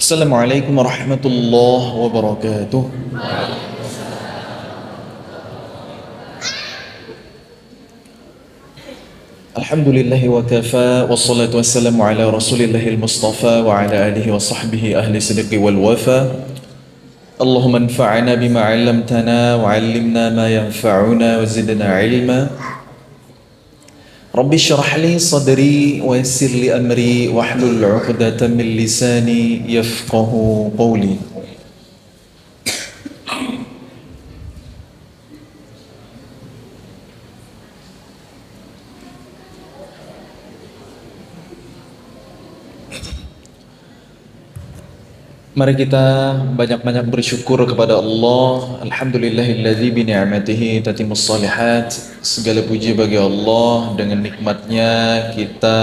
Assalamualaikum warahmatullahi wabarakatuh. Alhamdulillahi wa kafa, wassalatu wassalamu ala rasulillahil mustafa wa ala alihi wa sahbihi ahli sidqi wal wafa. Allahumma anfa'na bima 'allamtana wa 'allimna ma yanfa'una wa zidna ilma. Rabbi syrah li sadri wa yassir li amri wahlul 'uqdatam min lisani yafqahu qawli. Mari kita banyak-banyak bersyukur kepada Allah. Alhamdulillahilladzi bi ni'matihi tatimmus shalihat. Segala puji bagi Allah, dengan nikmatnya kita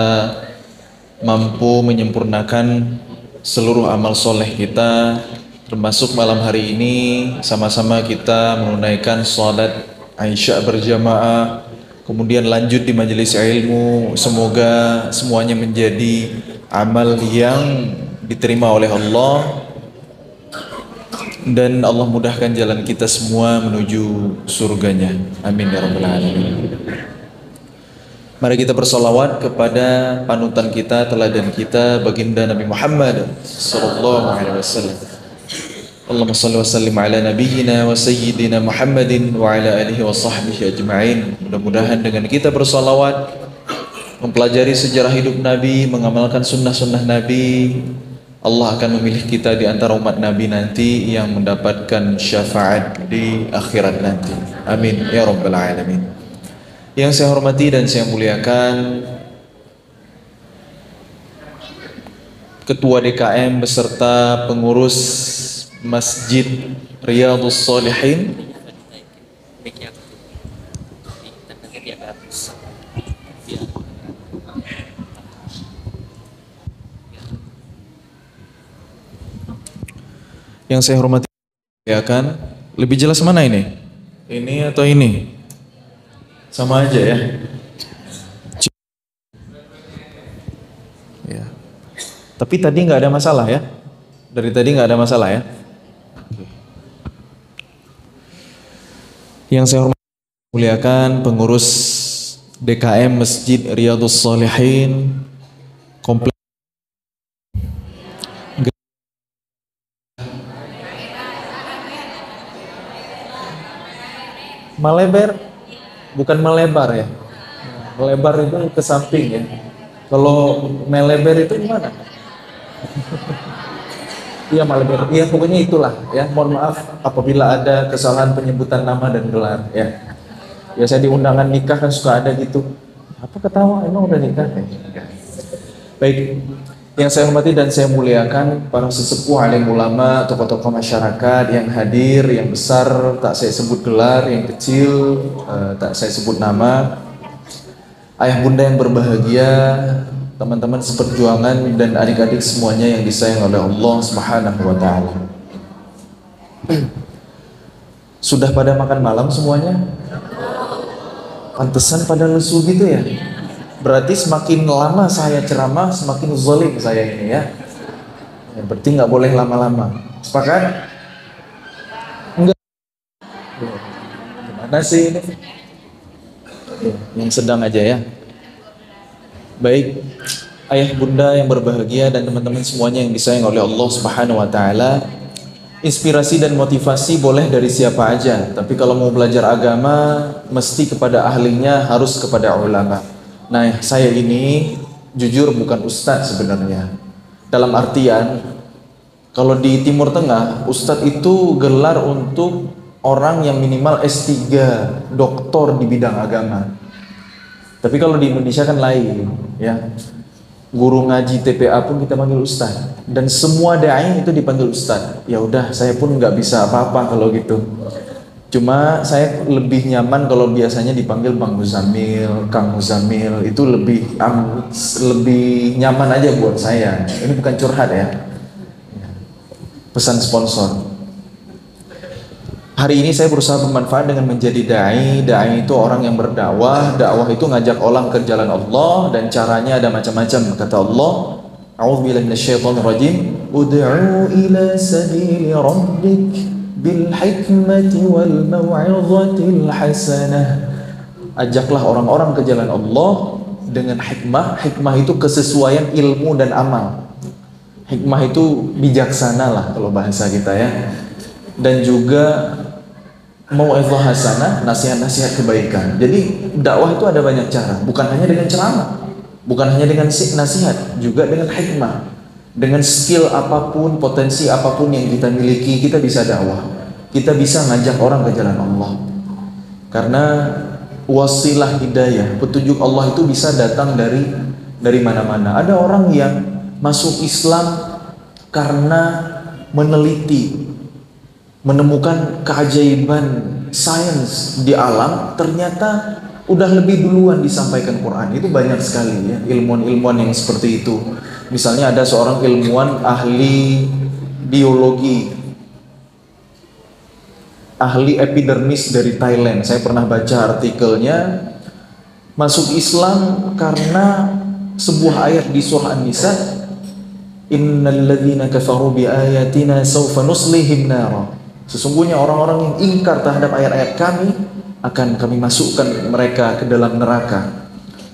mampu menyempurnakan seluruh amal soleh kita. Termasuk malam hari ini sama-sama kita menunaikan salat Isya berjamaah, kemudian lanjut di majelis ilmu. Semoga semuanya menjadi amal yang diterima oleh Allah, dan Allah mudahkan jalan kita semua menuju surganya. Amin ya rabbal alamin. Mari kita bersolawat kepada panutan kita, teladan kita, baginda Nabi Muhammad sallallahu alaihi wasallam. Allahumma shalli wa sallim ala nabiyyina wa sayyidina Muhammadin wa ala alihi wa sahbihi ajma'in. Mudah-mudahan dengan kita bersolawat, mempelajari sejarah hidup Nabi, mengamalkan sunnah-sunnah Nabi, Allah akan memilih kita di antara umat Nabi nanti yang mendapatkan syafaat di akhirat nanti. Amin ya rabbal alamin. Yang saya hormati dan saya muliakan Ketua DKM beserta pengurus Masjid Riyadhus Shalihin, yang saya hormati, ya kan? Lebih jelas mana ini? Ini atau ini? Sama aja ya. Ya. Tapi tadi nggak ada masalah ya? Dari tadi nggak ada masalah ya? Yang saya hormati, muliakan pengurus DKM Masjid Riyadhus Shalihin kompleks melebar, bukan melebar ya. Melebar itu ke samping ya. Kalau melebar itu gimana? Iya melebar. Iya pokoknya itulah ya. Mohon maaf apabila ada kesalahan penyebutan nama dan gelar ya. Biasa di undangan nikah kan suka ada gitu. Apa ketawa? Emang udah nikah? Baik. Yang saya hormati dan saya muliakan para sesepuh, alim ulama, tokoh-tokoh masyarakat yang hadir, yang besar tak saya sebut gelar, yang kecil tak saya sebut nama, ayah bunda yang berbahagia, teman-teman seperjuangan dan adik-adik semuanya yang disayang oleh Allah Subhanahu wa taala. Sudah pada makan malam semuanya? Pantesan pada lesu gitu ya. Berarti semakin lama saya ceramah, semakin zalim saya ini ya. Berarti nggak boleh lama-lama. Sepakat? Enggak. Gimana sih ini? Yang sedang aja ya. Baik, ayah bunda yang berbahagia dan teman-teman semuanya yang disayang oleh Allah Subhanahu wa taala. Inspirasi dan motivasi boleh dari siapa aja, tapi kalau mau belajar agama mesti kepada ahlinya, harus kepada ulama. Nah, saya ini jujur bukan ustadz sebenarnya. Dalam artian, kalau di Timur Tengah, ustadz itu gelar untuk orang yang minimal S3, doktor di bidang agama. Tapi kalau di Indonesia kan lain, ya. Guru ngaji TPA pun kita panggil ustadz, dan semua dai itu dipanggil ustadz. Ya udah, saya pun nggak bisa apa-apa kalau gitu. Cuma saya lebih nyaman kalau biasanya dipanggil Bang Muzamil, Kang Muzamil, itu lebih nyaman aja buat saya. Ini bukan curhat ya. Pesan sponsor. Hari ini saya berusaha bermanfaat dengan menjadi dai. Dai itu orang yang berdakwah. Dakwah itu ngajak orang ke jalan Allah, dan caranya ada macam-macam. Kata Allah, A'udzubillahi minasyaitonir rajim. Ud'u ila sabili rabbik bil hikmati wal mau'izatil hasanah. Ajaklah orang-orang ke jalan Allah dengan hikmah. Hikmah itu kesesuaian ilmu dan amal. Hikmah itu bijaksana lah kalau bahasa kita ya. Dan juga mau'izah hasanah, nasihat-nasihat kebaikan. Jadi dakwah itu ada banyak cara, bukan hanya dengan ceramah, bukan hanya dengan nasihat, juga dengan hikmah. Dengan skill apapun, potensi apapun yang kita miliki, kita bisa dakwah. Kita bisa ngajak orang ke jalan Allah. Karena wasilah hidayah, petunjuk Allah itu bisa datang dari mana-mana. Ada orang yang masuk Islam karena meneliti, menemukan keajaiban sains di alam, ternyata udah lebih duluan disampaikan Quran. Itu banyak sekali ya, ilmuwan-ilmuwan yang seperti itu. Misalnya ada seorang ilmuwan ahli biologi, ahli epidermis dari Thailand. Saya pernah baca artikelnya. Masuk Islam karena sebuah ayat di surah An-Nisa, innal ladzina kafaru bi ayatina sawfa nuslihim nara. Sesungguhnya orang-orang yang ingkar terhadap ayat-ayat kami akan kami masukkan mereka ke dalam neraka.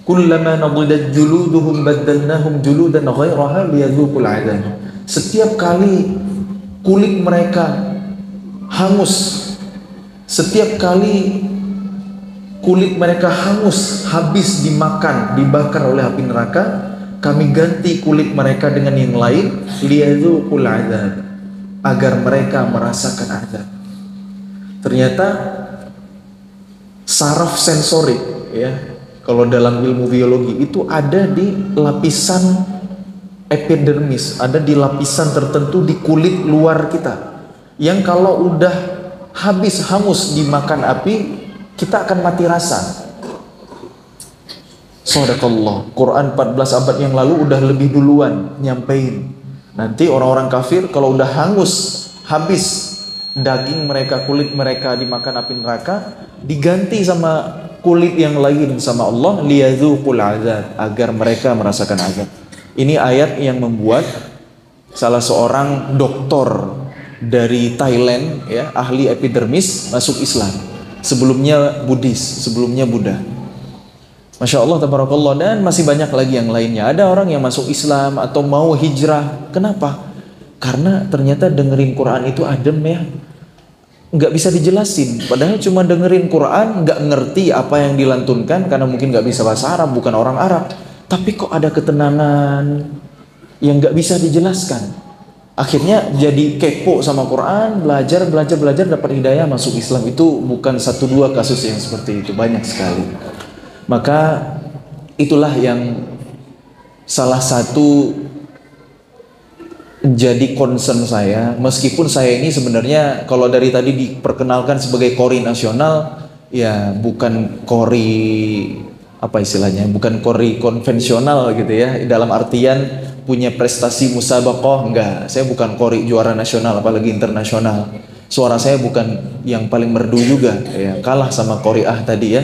Kullama nadidat juluduhum baddalnahum juludan ghairaha liyadzuqul adzab. Setiap kali kulit mereka hangus, setiap kali kulit mereka hangus, habis dimakan, dibakar oleh api neraka, kami ganti kulit mereka dengan yang lain, liyadzuqul adzab, agar mereka merasakan azab. Ternyata saraf sensorik ya, kalau dalam ilmu biologi itu ada di lapisan epidermis, ada di lapisan tertentu di kulit luar kita, yang kalau udah habis hangus dimakan api, kita akan mati rasa. Shadaqallah, Quran 14 abad yang lalu udah lebih duluan nyampein. Nanti orang-orang kafir kalau udah hangus, habis daging mereka, kulit mereka dimakan api neraka, diganti sama kulit yang lain sama Allah, liyadzuqul azab, agar mereka merasakan azab. Ini ayat yang membuat salah seorang doktor dari Thailand ya, ahli epidermis, masuk Islam. Sebelumnya Buddhis, sebelumnya Buddha. Masya Allah, tabarakallah. Dan masih banyak lagi yang lainnya. Ada orang yang masuk Islam atau mau hijrah. Kenapa? Karena ternyata dengerin Quran itu adem ya, nggak bisa dijelasin. Padahal cuma dengerin Quran, nggak ngerti apa yang dilantunkan karena mungkin nggak bisa bahasa Arab, bukan orang Arab. Tapi kok ada ketenangan yang nggak bisa dijelaskan. Akhirnya jadi kepo sama Quran, belajar dapat hidayah, masuk Islam. Itu bukan 1-2 kasus yang seperti itu, banyak sekali. Maka itulah yang salah satu jadi concern saya. Meskipun saya ini sebenarnya kalau dari tadi diperkenalkan sebagai qori nasional, ya bukan qori apa istilahnya, bukan qori konvensional gitu ya, dalam artian punya prestasi musabaqah, enggak. Saya bukan qori juara nasional apalagi internasional. Suara saya bukan yang paling merdu juga ya, kalah sama qoriah tadi ya.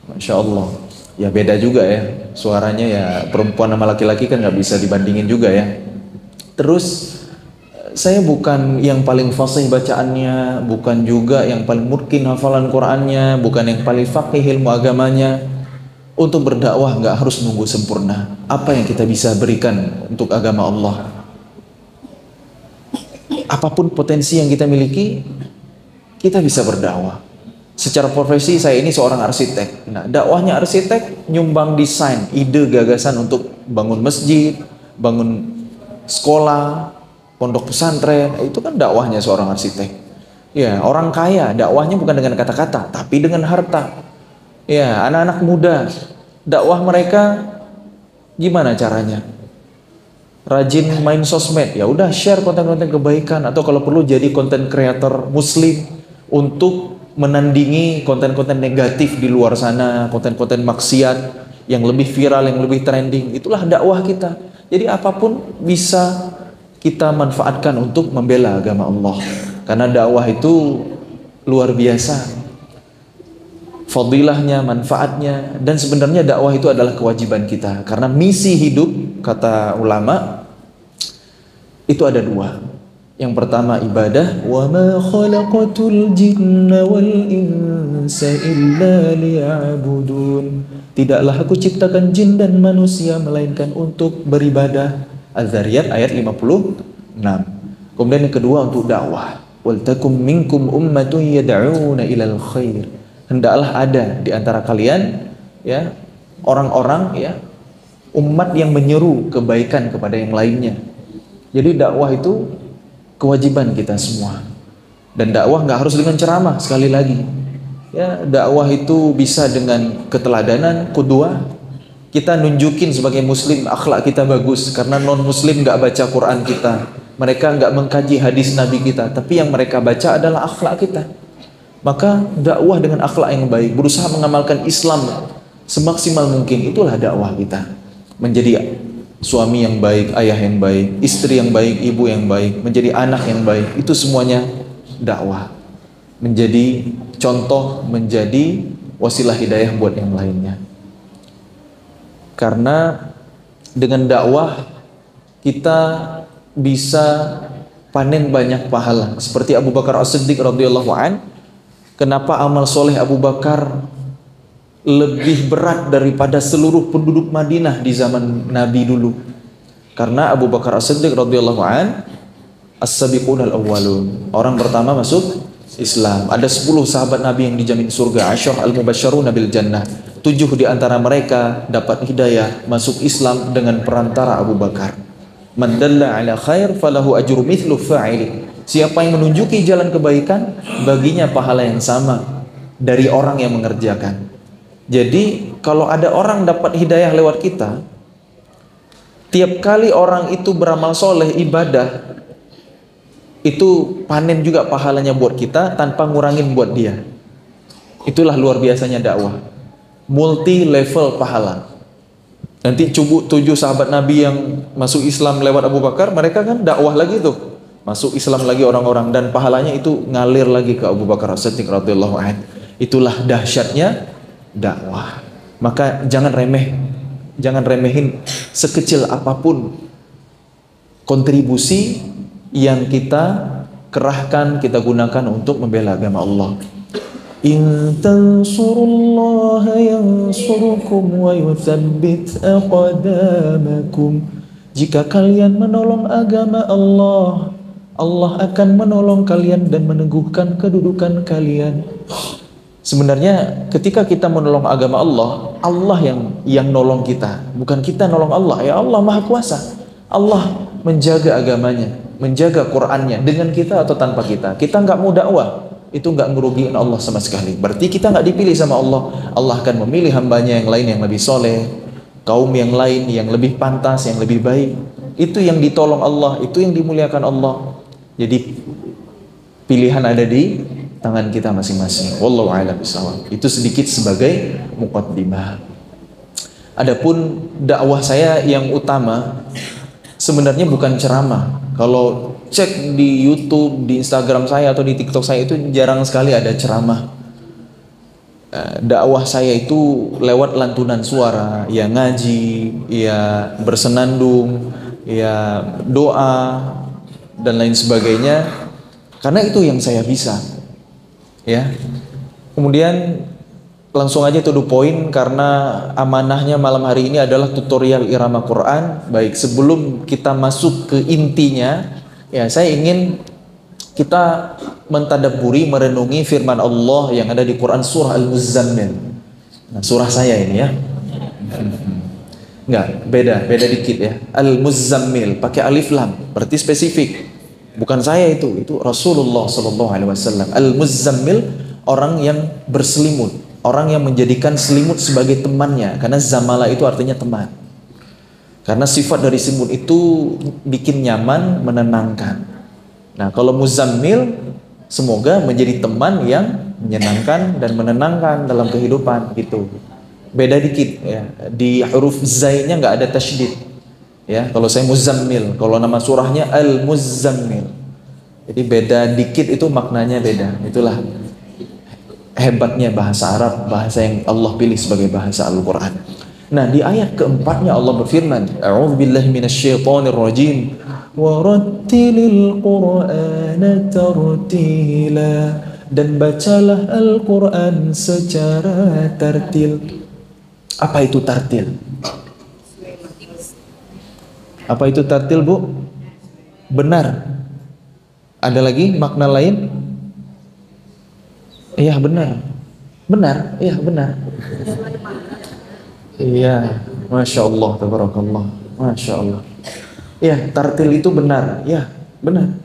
Masya Allah, ya beda juga ya suaranya ya, perempuan sama laki-laki kan nggak bisa dibandingin juga ya. Terus saya bukan yang paling fasih bacaannya, bukan juga yang paling mungkin hafalan Qurannya, bukan yang paling faqih ilmu agamanya. Untuk berdakwah nggak harus nunggu sempurna. Apa yang kita bisa berikan untuk agama Allah? Apapun potensi yang kita miliki, kita bisa berdakwah. Secara profesi saya ini seorang arsitek. Nah, dakwahnya arsitek nyumbang desain, ide, gagasan untuk bangun masjid, bangun sekolah, pondok pesantren. Itu kan dakwahnya seorang arsitek. Ya, orang kaya dakwahnya bukan dengan kata-kata, tapi dengan harta. Ya, anak-anak muda, dakwah mereka gimana caranya? Rajin main sosmed, ya udah share konten-konten kebaikan, atau kalau perlu jadi konten kreator muslim untuk menandingi konten-konten negatif di luar sana, konten-konten maksiat yang lebih viral, yang lebih trending. Itulah dakwah kita. Jadi apapun bisa kita manfaatkan untuk membela agama Allah. Karena dakwah itu luar biasa fadilahnya, manfaatnya, dan sebenarnya dakwah itu adalah kewajiban kita. Karena misi hidup kata ulama itu ada dua. Yang pertama ibadah, wa ma khalaqatul jinna wal insa illa liya'budun. Tidaklah aku ciptakan jin dan manusia melainkan untuk beribadah. Az-Zariyat ayat 56. Kemudian yang kedua untuk dakwah. Wal takum minkum ummatun yad'una ilal khair. Hendaklah ada di antara kalian ya orang-orang ya umat yang menyeru kebaikan kepada yang lainnya. Jadi dakwah itu kewajiban kita semua. Dan dakwah nggak harus dengan ceramah, sekali lagi. Ya, dakwah itu bisa dengan keteladanan, qudwah. Kita nunjukin sebagai muslim akhlak kita bagus, karena non muslim nggak baca Quran kita. Mereka nggak mengkaji hadis Nabi kita, tapi yang mereka baca adalah akhlak kita. Maka dakwah dengan akhlak yang baik, berusaha mengamalkan Islam semaksimal mungkin, itulah dakwah kita. Menjadi suami yang baik, ayah yang baik, istri yang baik, ibu yang baik, menjadi anak yang baik, itu semuanya dakwah. Menjadi contoh, menjadi wasilah hidayah buat yang lainnya. Karena dengan dakwah kita bisa panen banyak pahala. Seperti Abu Bakar As-Siddiq radhiyallahu an, kenapa amal soleh Abu Bakar lebih berat daripada seluruh penduduk Madinah di zaman Nabi dulu? Karena Abu Bakar As-Siddiq radhiyallahu an as-sabiqun al-awwalun, orang pertama masuk Islam. Ada 10 sahabat Nabi yang dijamin surga, Asyar al-Mubasysyaruna bil jannah. 7 di antara mereka dapat hidayah masuk Islam dengan perantara Abu Bakar. Man dalla ala khair falahu ajru mithlu fa'ili. Siapa yang menunjuki jalan kebaikan, baginya pahala yang sama dari orang yang mengerjakan. Jadi kalau ada orang dapat hidayah lewat kita, tiap kali orang itu beramal soleh, ibadah, itu panen juga pahalanya buat kita tanpa ngurangin buat dia. Itulah luar biasanya dakwah, multi level pahala. Nanti 7 sahabat Nabi yang masuk Islam lewat Abu Bakar, mereka kan dakwah lagi tuh, masuk Islam lagi orang-orang, dan pahalanya itu ngalir lagi ke Abu Bakar As-Siddiq radhiyallahu anhu. Itulah dahsyatnya dakwah. Maka jangan remehin sekecil apapun kontribusi yang kita kerahkan, kita gunakan untuk membela agama Allah. In tansurullaha yansurkum wa yuthabbit aqdamakum. Jika kalian menolong agama Allah, Allah akan menolong kalian dan meneguhkan kedudukan kalian. Sebenarnya ketika kita menolong agama Allah, Allah yang nolong kita, bukan kita nolong Allah. Ya Allah Maha Kuasa. Allah menjaga agamanya, menjaga Qur'annya dengan kita atau tanpa kita. Kita nggak mau dakwah, itu nggak ngerugiin Allah sama sekali. Berarti kita nggak dipilih sama Allah. Allah akan memilih hambanya yang lain yang lebih soleh, kaum yang lain yang lebih pantas, yang lebih baik. Itu yang ditolong Allah, itu yang dimuliakan Allah. Jadi pilihan ada di tangan kita masing-masing. Wallahu a'lam bishawab. Itu sedikit sebagai muqaddimah. Adapun dakwah saya yang utama sebenarnya bukan ceramah. Kalau cek di YouTube, di Instagram saya atau di TikTok saya, itu jarang sekali ada ceramah. Dakwah saya itu lewat lantunan suara, ya ngaji, ya bersenandung, ya doa dan lain sebagainya. Karena itu yang saya bisa. Ya. Kemudian langsung aja to the point, karena amanahnya malam hari ini adalah tutorial irama Quran. Baik, sebelum kita masuk ke intinya, ya saya ingin kita mentadabburi, merenungi firman Allah yang ada di Quran surah Al-Muzammil. Nah, surah saya ini ya. Enggak, beda dikit ya. Al-Muzammil pakai alif lam, berarti spesifik. Bukan saya itu Rasulullah sallallahu alaihi wasallam. Al-Muzammil, orang yang berselimut, orang yang menjadikan selimut sebagai temannya, karena zamala itu artinya teman. Karena sifat dari selimut itu bikin nyaman, menenangkan. Nah, kalau muzammil semoga menjadi teman yang menyenangkan dan menenangkan dalam kehidupan gitu. Beda dikit ya. Di huruf zainya nggak ada tasydid. Ya, kalau saya muzammil, kalau nama surahnya Al-Muzammil. Jadi beda dikit, itu maknanya beda. Itulah hebatnya bahasa Arab, bahasa yang Allah pilih sebagai bahasa Al-Quran. Nah, di ayat keempatnya Allah berfirman, A'udzubillahi minasyaitonirrajim, warattilil Qur'ana tartila, dan bacalah Al-Quran secara tartil. Apa itu tartil? Apa itu tartil, Bu? Benar. Ada lagi makna lain? Iya, benar. Benar, iya benar. Iya, Masya Allah, tabarakallah, Masya Allah. Ya, tartil itu benar, ya benar.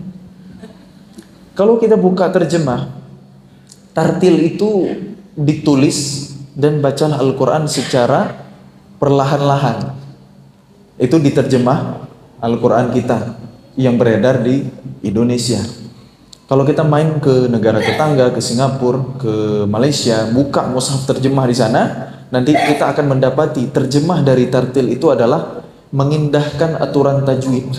Kalau kita buka terjemah, tartil itu ditulis dan bacalah Al-Quran secara perlahan-lahan. Itu diterjemah Al-Quran kita yang beredar di Indonesia. Kalau kita main ke negara tetangga, ke Singapura, ke Malaysia, buka mushaf terjemah di sana, nanti kita akan mendapati terjemah dari tartil itu adalah mengindahkan aturan tajwid.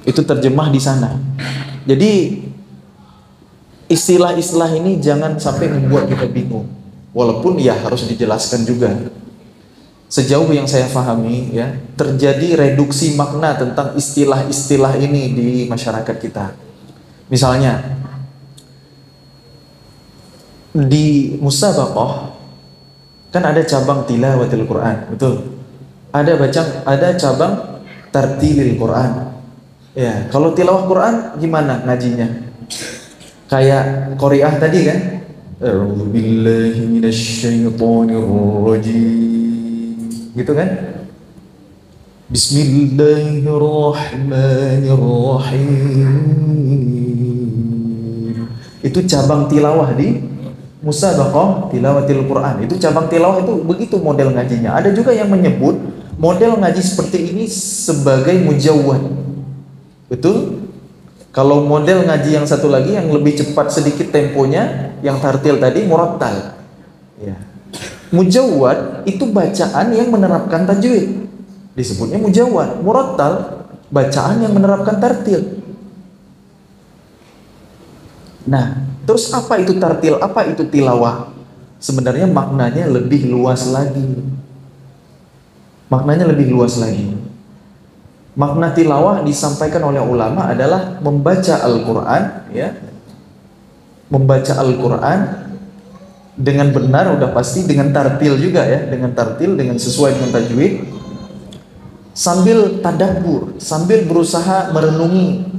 Itu terjemah di sana. Jadi istilah-istilah ini jangan sampai membuat kita bingung. Walaupun ya harus dijelaskan juga. Sejauh yang saya pahami ya, terjadi reduksi makna tentang istilah-istilah ini di masyarakat kita. Misalnya di musabaqah kan ada cabang tilawatil Quran, betul? Ada cabang tartilil Quran. Ya, kalau tilawah Quran gimana ngajinya? Kayak Qori'ah tadi kan? A'udzubillahi minasyaitonirrajim. Gitu kan? Bismillahirrahmanirrahim. Itu cabang tilawah di musabaqah tilawatil Quran. Itu cabang tilawah, itu begitu model ngajinya. Ada juga yang menyebut model ngaji seperti ini sebagai mujawwad. Betul? Kalau model ngaji yang satu lagi yang lebih cepat sedikit temponya, yang tartil tadi murattal. Ya. Mujawwad itu bacaan yang menerapkan tajwid. Disebutnya mujawwad. Murattal bacaan yang menerapkan tartil. Nah, terus apa itu tartil? Apa itu tilawah? Sebenarnya maknanya lebih luas lagi. Maknanya lebih luas lagi. Makna tilawah disampaikan oleh ulama adalah membaca Al-Quran, ya, membaca Al-Quran dengan benar, udah pasti, dengan tartil juga ya, dengan tartil, dengan sesuai dengan tajwid, sambil tadabbur, sambil berusaha merenungi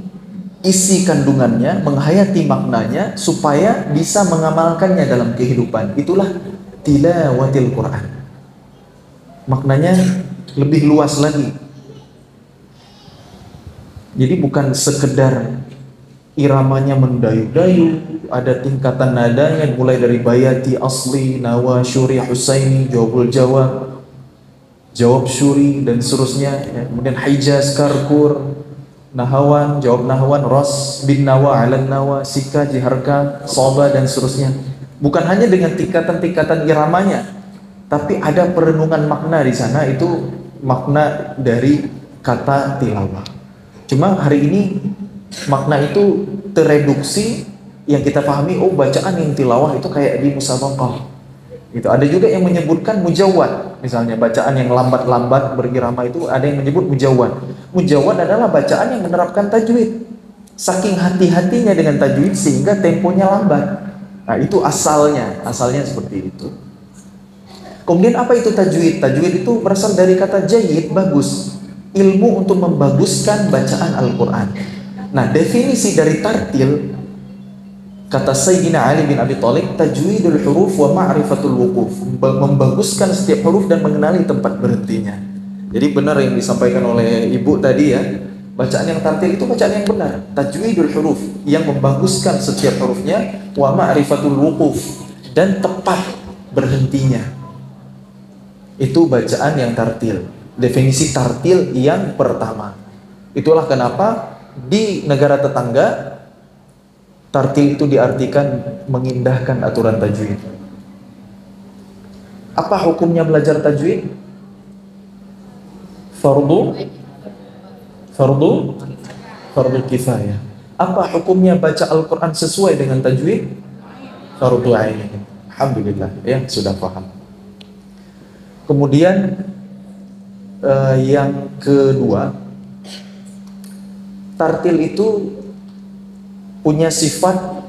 isi kandungannya, menghayati maknanya supaya bisa mengamalkannya dalam kehidupan. Itulah tilawatil Quran. Maknanya lebih luas lagi. Jadi bukan sekedar iramanya mendayu-dayu, ada tingkatan nadanya mulai dari bayati, asli, nawa, syuri, husaini, jawabul jawab, jawab syuri, dan seterusnya ya. Kemudian hijaz, karkur, nahawan, jawab nahawan, ras, bin nawa, alan nawa, sika, jiharka, soba, dan seterusnya. Bukan hanya dengan tingkatan-tingkatan iramanya, tapi ada perenungan makna di sana. Itu makna dari kata tilawah. Cuma hari ini makna itu tereduksi, yang kita pahami, oh bacaan yang tilawah itu kayak di musabaqah. Gitu. Ada juga yang menyebutkan mujawwad, misalnya bacaan yang lambat-lambat berirama itu ada yang menyebut mujawwad. Mujawwad adalah bacaan yang menerapkan tajwid. Saking hati-hatinya dengan tajwid sehingga temponya lambat. Nah, itu asalnya seperti itu. Kemudian apa itu tajwid? Tajwid itu berasal dari kata jayyid, bagus. Ilmu untuk membaguskan bacaan Al-Quran. Nah, definisi dari tartil, kata Sayyidina Ali bin Abi Thalib, tajwidul huruf wa ma'rifatul wuquf, membaguskan setiap huruf dan mengenali tempat berhentinya. Jadi benar yang disampaikan oleh ibu tadi ya, bacaan yang tartil itu bacaan yang benar, tajwidul huruf, yang membaguskan setiap hurufnya, wa ma'rifatul wuquf, dan tepat berhentinya. Itu bacaan yang tartil. Definisi tartil yang pertama. Itulah kenapa di negara tetangga tartil itu diartikan mengindahkan aturan tajwid. Apa hukumnya belajar tajwid? Fardu kifayah. Apa hukumnya baca Al-Quran sesuai dengan tajwid? Fardu ain. Alhamdulillah, ya sudah paham. Kemudian yang kedua, tartil itu punya sifat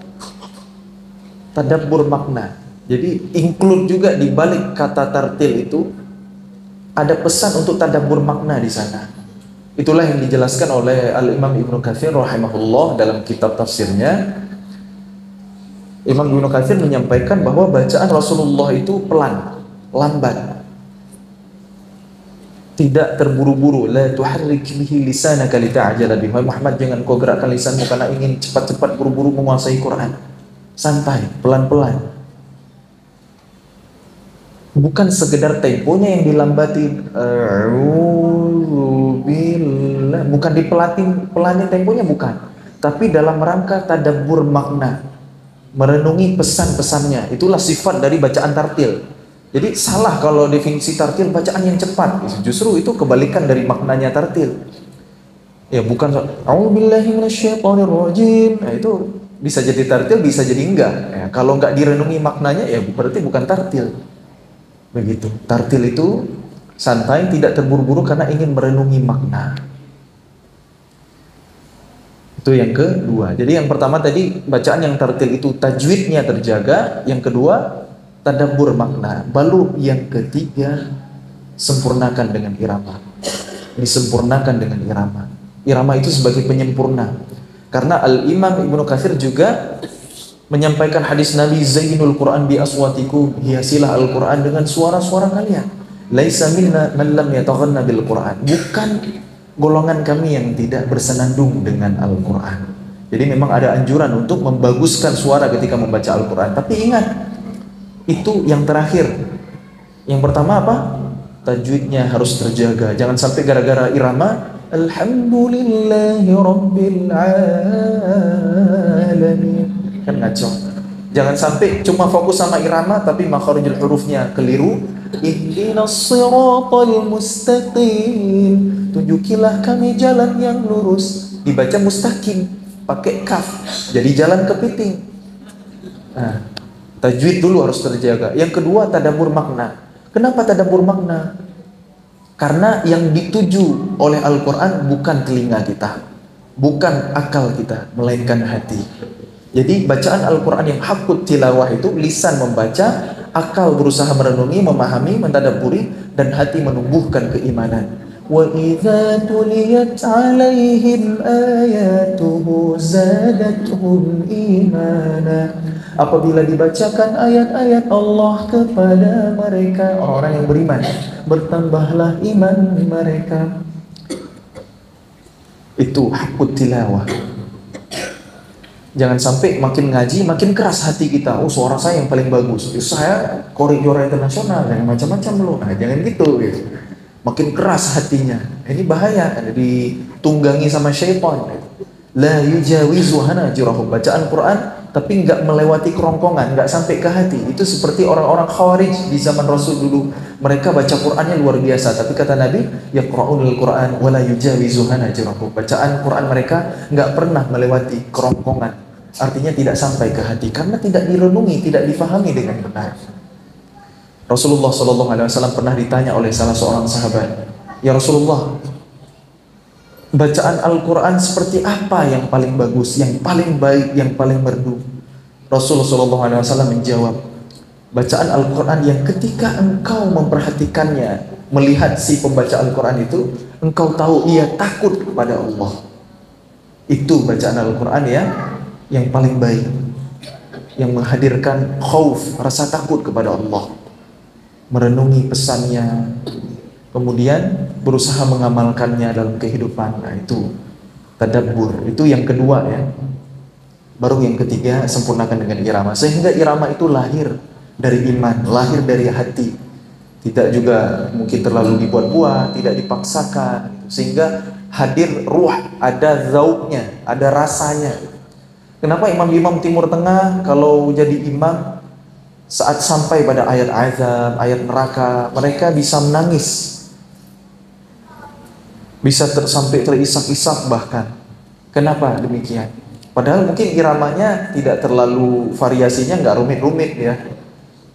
tadabbur makna. Jadi include juga di balik kata tartil itu ada pesan untuk tadabbur makna di sana. Itulah yang dijelaskan oleh Al-Imam Ibnu Katsir rahimahullah dalam kitab tafsirnya. Imam Ibnu Katsir menyampaikan bahwa bacaan Rasulullah itu pelan, lambat, tidak terburu-buru. La tuharrik bihi lisanaka lita'jala bihi. Muhammad, jangan kau gerakkan lisanmu karena ingin cepat-cepat buru-buru menguasai Quran. Santai, pelan-pelan. Bukan sekedar temponya yang dilambatin, bukan pelanin temponya, bukan. Tapi dalam rangka tadabbur makna, merenungi pesan-pesannya. Itulah sifat dari bacaan tartil. Jadi salah kalau definisi tartil bacaan yang cepat. Justru itu kebalikan dari maknanya tartil. Ya bukan a'udzubillahi minasyaitonirrajim. Nah, itu bisa jadi tartil, bisa jadi enggak. Ya, kalau enggak direnungi maknanya ya berarti bukan tartil. Begitu. Tartil itu santai, tidak terburu-buru karena ingin merenungi makna. Itu yang kedua. Jadi yang pertama tadi bacaan yang tartil itu tajwidnya terjaga, yang kedua tadabbur makna. Baru yang ketiga sempurnakan dengan irama. Disempurnakan dengan irama. Irama itu sebagai penyempurna. Karena Al-Imam Ibnu Katsir juga menyampaikan hadis Nabi, zainul Quran bi aswatikum, hiasilah Al-Quran dengan suara-suara kalian. Laisa minna man lam yataghanna bil Quran. Bukan golongan kami yang tidak bersenandung dengan Al-Quran. Jadi memang ada anjuran untuk membaguskan suara ketika membaca Al-Quran. Tapi ingat, itu yang terakhir. Yang pertama apa? Tajwidnya harus terjaga. Jangan sampai gara-gara irama alhamdulillahi rabbil alamin, kan ngaco. Jangan sampai cuma fokus sama irama tapi makharijul hurufnya keliru. Ihdinas siratal mustaqim, tunjukilah kami jalan yang lurus. Dibaca mustaqim pakai kaf, jadi jalan kepiting. Nah, tajwid dulu harus terjaga. Yang kedua tadabbur makna. Kenapa tadabbur makna? Karena yang dituju oleh Al-Quran bukan telinga kita, bukan akal kita, melainkan hati. Jadi bacaan Al-Quran yang hakut tilawah itu lisan membaca, akal berusaha merenungi, memahami, mentadabburi, dan hati menumbuhkan keimanan. Wa idza tuliyat 'alaihim ayatuhu zadatuhum imana. Apabila dibacakan ayat-ayat Allah kepada mereka, orang-orang yang beriman, bertambahlah iman mereka. Itu hakut tilawah. Jangan sampai makin ngaji makin keras hati kita. Oh, suara saya yang paling bagus. Saya koridor internasional dan macam-macam loh. Nah, jangan gitu. Makin keras hatinya. Ini bahaya, ditunggangi sama syaitan. La yujawizu hanajirahum. Bacaan Quran tapi nggak melewati kerongkongan, nggak sampai ke hati. Itu seperti orang-orang Khawarij di zaman Rasul dulu. Mereka baca Qurannya luar biasa, tapi kata Nabi, yaqra'unul Quran wa la yujawizu hanajirahum. Bacaan Quran mereka nggak pernah melewati kerongkongan. Artinya tidak sampai ke hati karena tidak direnungi, tidak difahami dengan benar. Rasulullah SAW pernah ditanya oleh salah seorang sahabat, ya Rasulullah, bacaan Al-Quran seperti apa yang paling bagus, yang paling baik, yang paling merdu? Rasulullah SAW menjawab, bacaan Al-Quran yang ketika engkau memperhatikannya, melihat si pembaca Al-Quran itu, engkau tahu ia takut kepada Allah. Itu bacaan Al-Quran yang paling baik, yang menghadirkan khauf, rasa takut kepada Allah, merenungi pesannya, kemudian berusaha mengamalkannya dalam kehidupan. Nah, itu tadabbur. Itu yang kedua ya. Baru yang ketiga, sempurnakan dengan irama. Sehingga irama itu lahir dari iman, lahir dari hati. Tidak juga mungkin terlalu dibuat-buat, tidak dipaksakan. Sehingga hadir ruh, ada zauknya, ada rasanya. Kenapa imam-imam Timur Tengah kalau jadi imam, saat sampai pada ayat azab, ayat neraka, mereka bisa menangis, bisa sampai terisak-isak bahkan. Kenapa demikian? Padahal mungkin iramanya tidak terlalu, variasinya nggak rumit-rumit ya.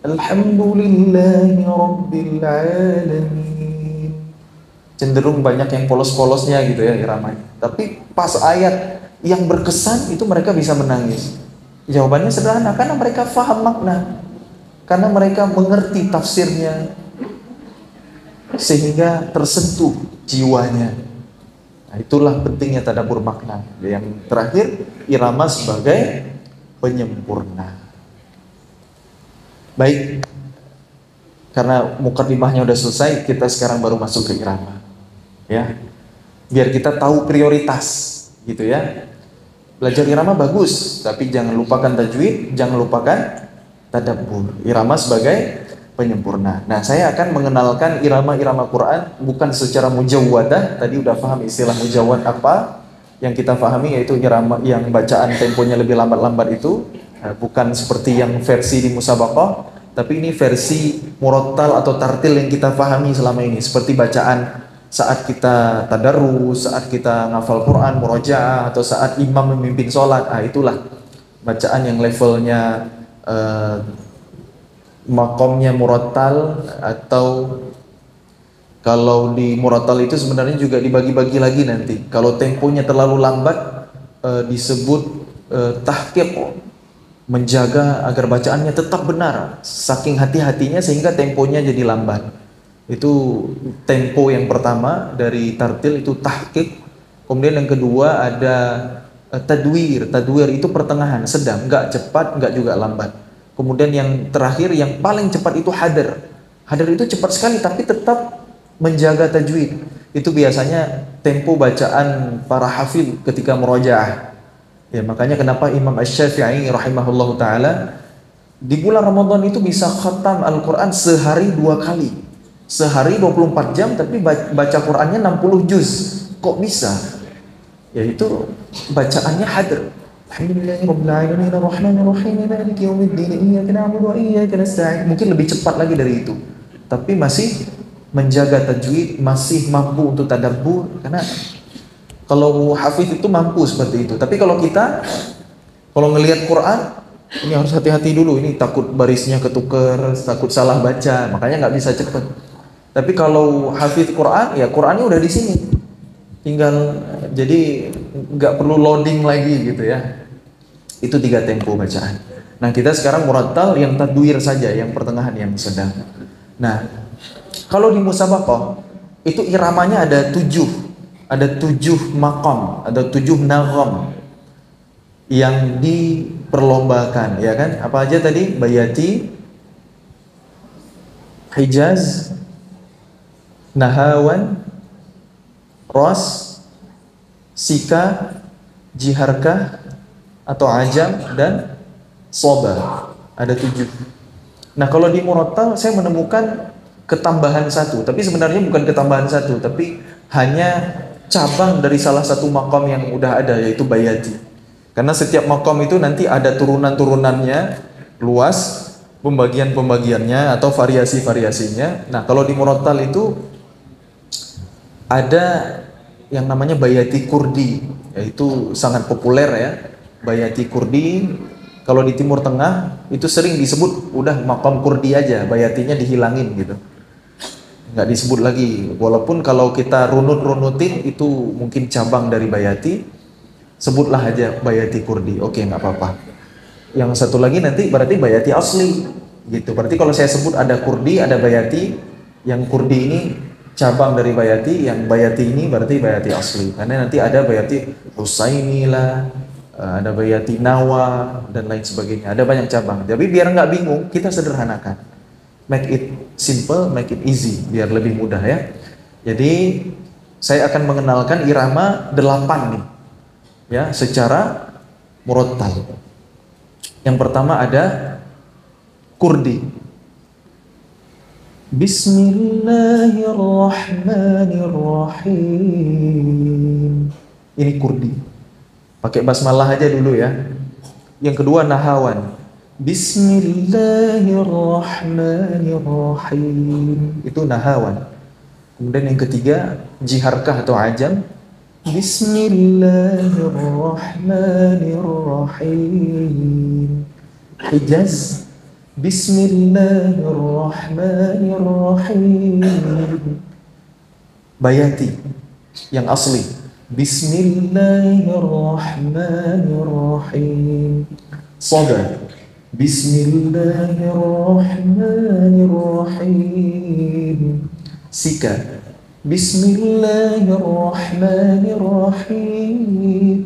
Alhamdulillahi Rabbil Alamin. Cenderung banyak yang polos-polosnya gitu ya iramanya. Tapi pas ayat yang berkesan itu mereka bisa menangis. Jawabannya sederhana, karena mereka faham makna, karena mereka mengerti tafsirnya, sehingga tersentuh jiwanya. Nah, itulah pentingnya tadabbur makna. Yang terakhir, irama sebagai penyempurna. Baik, karena mukaddimahnya udah selesai, kita sekarang baru masuk ke irama. Ya, biar kita tahu prioritas, gitu ya. Belajar irama bagus, tapi jangan lupakan tajwid, jangan lupakan tadabbur. Irama sebagai penyempurna. Nah, saya akan mengenalkan irama-irama Quran bukan secara mujawwadah. Tadi udah paham istilah mujawwad apa? Yang kita pahami yaitu irama yang bacaan temponya lebih lambat-lambat itu, bukan seperti yang versi di musabaqah, tapi ini versi murattal atau tartil yang kita pahami selama ini, seperti bacaan saat kita tadarrus, saat kita ngafal Quran, murojaah, atau saat imam memimpin sholat. Itulah bacaan yang levelnya makomnya murattal, atau kalau di murattal itu sebenarnya juga dibagi-bagi lagi nanti. Kalau temponya terlalu lambat disebut tahqiq, menjaga agar bacaannya tetap benar, saking hati-hatinya sehingga temponya jadi lambat. Itu tempo yang pertama dari tartil, itu tahqiq. Kemudian yang kedua ada tadwir. Tadwir itu pertengahan, sedang, nggak cepat, nggak juga lambat. Kemudian yang terakhir, yang paling cepat itu hadar. Hadar itu cepat sekali tapi tetap menjaga tajwid. Itu biasanya tempo bacaan para hafidh ketika murojaah. Ya, makanya kenapa Imam Asy-Syafi'i rahimahullahu taala di bulan Ramadan itu bisa khatam Al-Quran sehari 2 kali. Sehari 24 jam tapi baca Qurannya 60 juz. Kok bisa? Yaitu bacaannya hadr. Alhamdulillahirabbil alamin arrahmanirrahim maliki yaumiddin iyyaka na'budu wa iyyaka nasta'in. Mungkin lebih cepat lagi dari itu. Tapi masih menjaga tajwid, masih mampu untuk tadabbur. Karena kalau hafidh itu mampu seperti itu. Tapi kalau kita ngelihat Quran, ini harus hati-hati dulu. Ini takut barisnya ketuker, takut salah baca, makanya nggak bisa cepat. Tapi kalau hafidh Quran, ya Qurannya udah di sini, tinggal jadi nggak perlu loading lagi gitu ya. Itu 3 tempo bacaan. Nah, kita sekarang murattal yang tadwir saja, yang pertengahan, yang sedang. Nah, kalau di musabaqah itu iramanya ada 7 maqam, ada 7 nagham yang diperlombakan, ya kan? Apa aja tadi? Bayati, Hijaz, Nahawan, Ros, Sika, Jiharkah atau Ajam, dan Soba. Ada 7. Nah, kalau di murattal saya menemukan ketambahan 1, tapi sebenarnya bukan ketambahan 1, tapi hanya cabang dari salah satu maqam yang udah ada, yaitu Bayati. Karena setiap maqam itu nanti ada turunan-turunannya, luas pembagian-pembagiannya atau variasi-variasinya. Nah, kalau di murattal itu ada yang namanya Bayati Kurdi, yaitu sangat populer ya. Bayati Kurdi, kalau di Timur Tengah itu sering disebut udah maqam Kurdi aja, bayatinya dihilangin gitu, nggak disebut lagi. Walaupun kalau kita runut-runutin itu mungkin cabang dari Bayati, sebutlah aja Bayati Kurdi, oke, nggak apa-apa. Yang satu lagi nanti berarti Bayati asli gitu. Berarti kalau saya sebut ada Kurdi, ada Bayati, yang Kurdi ini cabang dari Bayati, yang Bayati ini berarti Bayati asli. Karena nanti ada Bayati Husaini lah, ada Bayati Nawa, dan lain sebagainya. Ada banyak cabang. Tapi biar nggak bingung, kita sederhanakan. Make it simple, make it easy, biar lebih mudah ya. Jadi saya akan mengenalkan irama 8 nih, ya, secara murattal. Yang pertama ada Kurdi. Bismillahirrahmanirrahim. Ini Kurdi. Pakai basmalah aja dulu ya. Yang kedua Nahawan. Bismillahirrahmanirrahim. Itu Nahawan. Kemudian yang ketiga Jiharkah atau Ajam. Bismillahirrahmanirrahim. Hijaz. Bismillahirrahmanirrahim. Bayati yang asli. Bismillahirrahmanirrahim. Sada. Bismillahirrahmanirrahim. Sika. Bismillahirrahmanirrahim.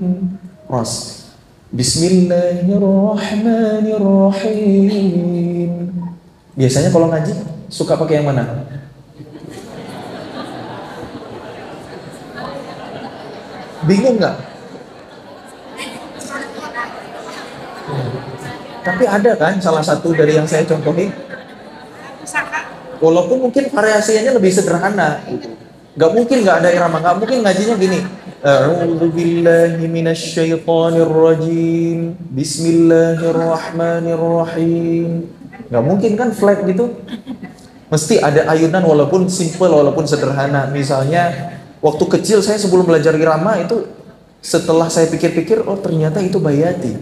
Ras. Bismillahirrahmanirrahim. Biasanya kalau ngaji suka pakai yang mana? Bingung nggak? Tapi ada kan salah satu dari yang saya contohin. Walaupun mungkin variasinya lebih sederhana. Nggak mungkin nggak ada irama, nggak mungkin ngajinya gini. A'udzubillahi minasyaitonirrajim. Bismillahirrahmanirrahim. Nggak mungkin kan flat gitu. Mesti ada ayunan walaupun simple, walaupun sederhana. Misalnya waktu kecil saya sebelum belajar irama itu, setelah saya pikir-pikir, oh ternyata itu bayati.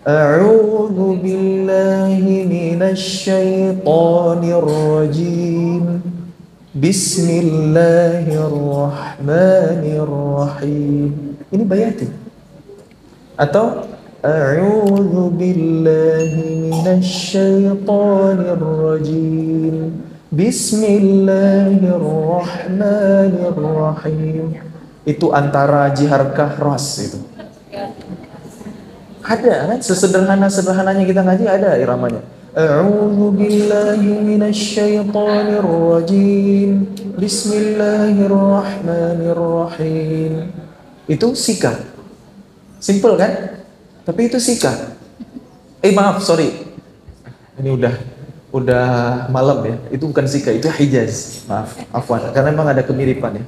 A'udzubillahi minasyaitonirrajim. Bismillahirrahmanirrahim. Ini bayati. Atau a'udzu billahi minasyaitonirrajim. Bismillahirrahmanirrahim. Itu antara jiharkah ras itu. Ada kan sesederhana-sederhananya kita ngaji ada iramanya. A'udzu billahi minasyaitonirrajim. Bismillahirrahmanirrahim. Itu sika. Simple kan? Tapi itu sika. Maaf, sorry. Ini udah malam ya. Itu bukan sika, itu hijaz. Maaf, afwan. Karena memang ada kemiripan ya.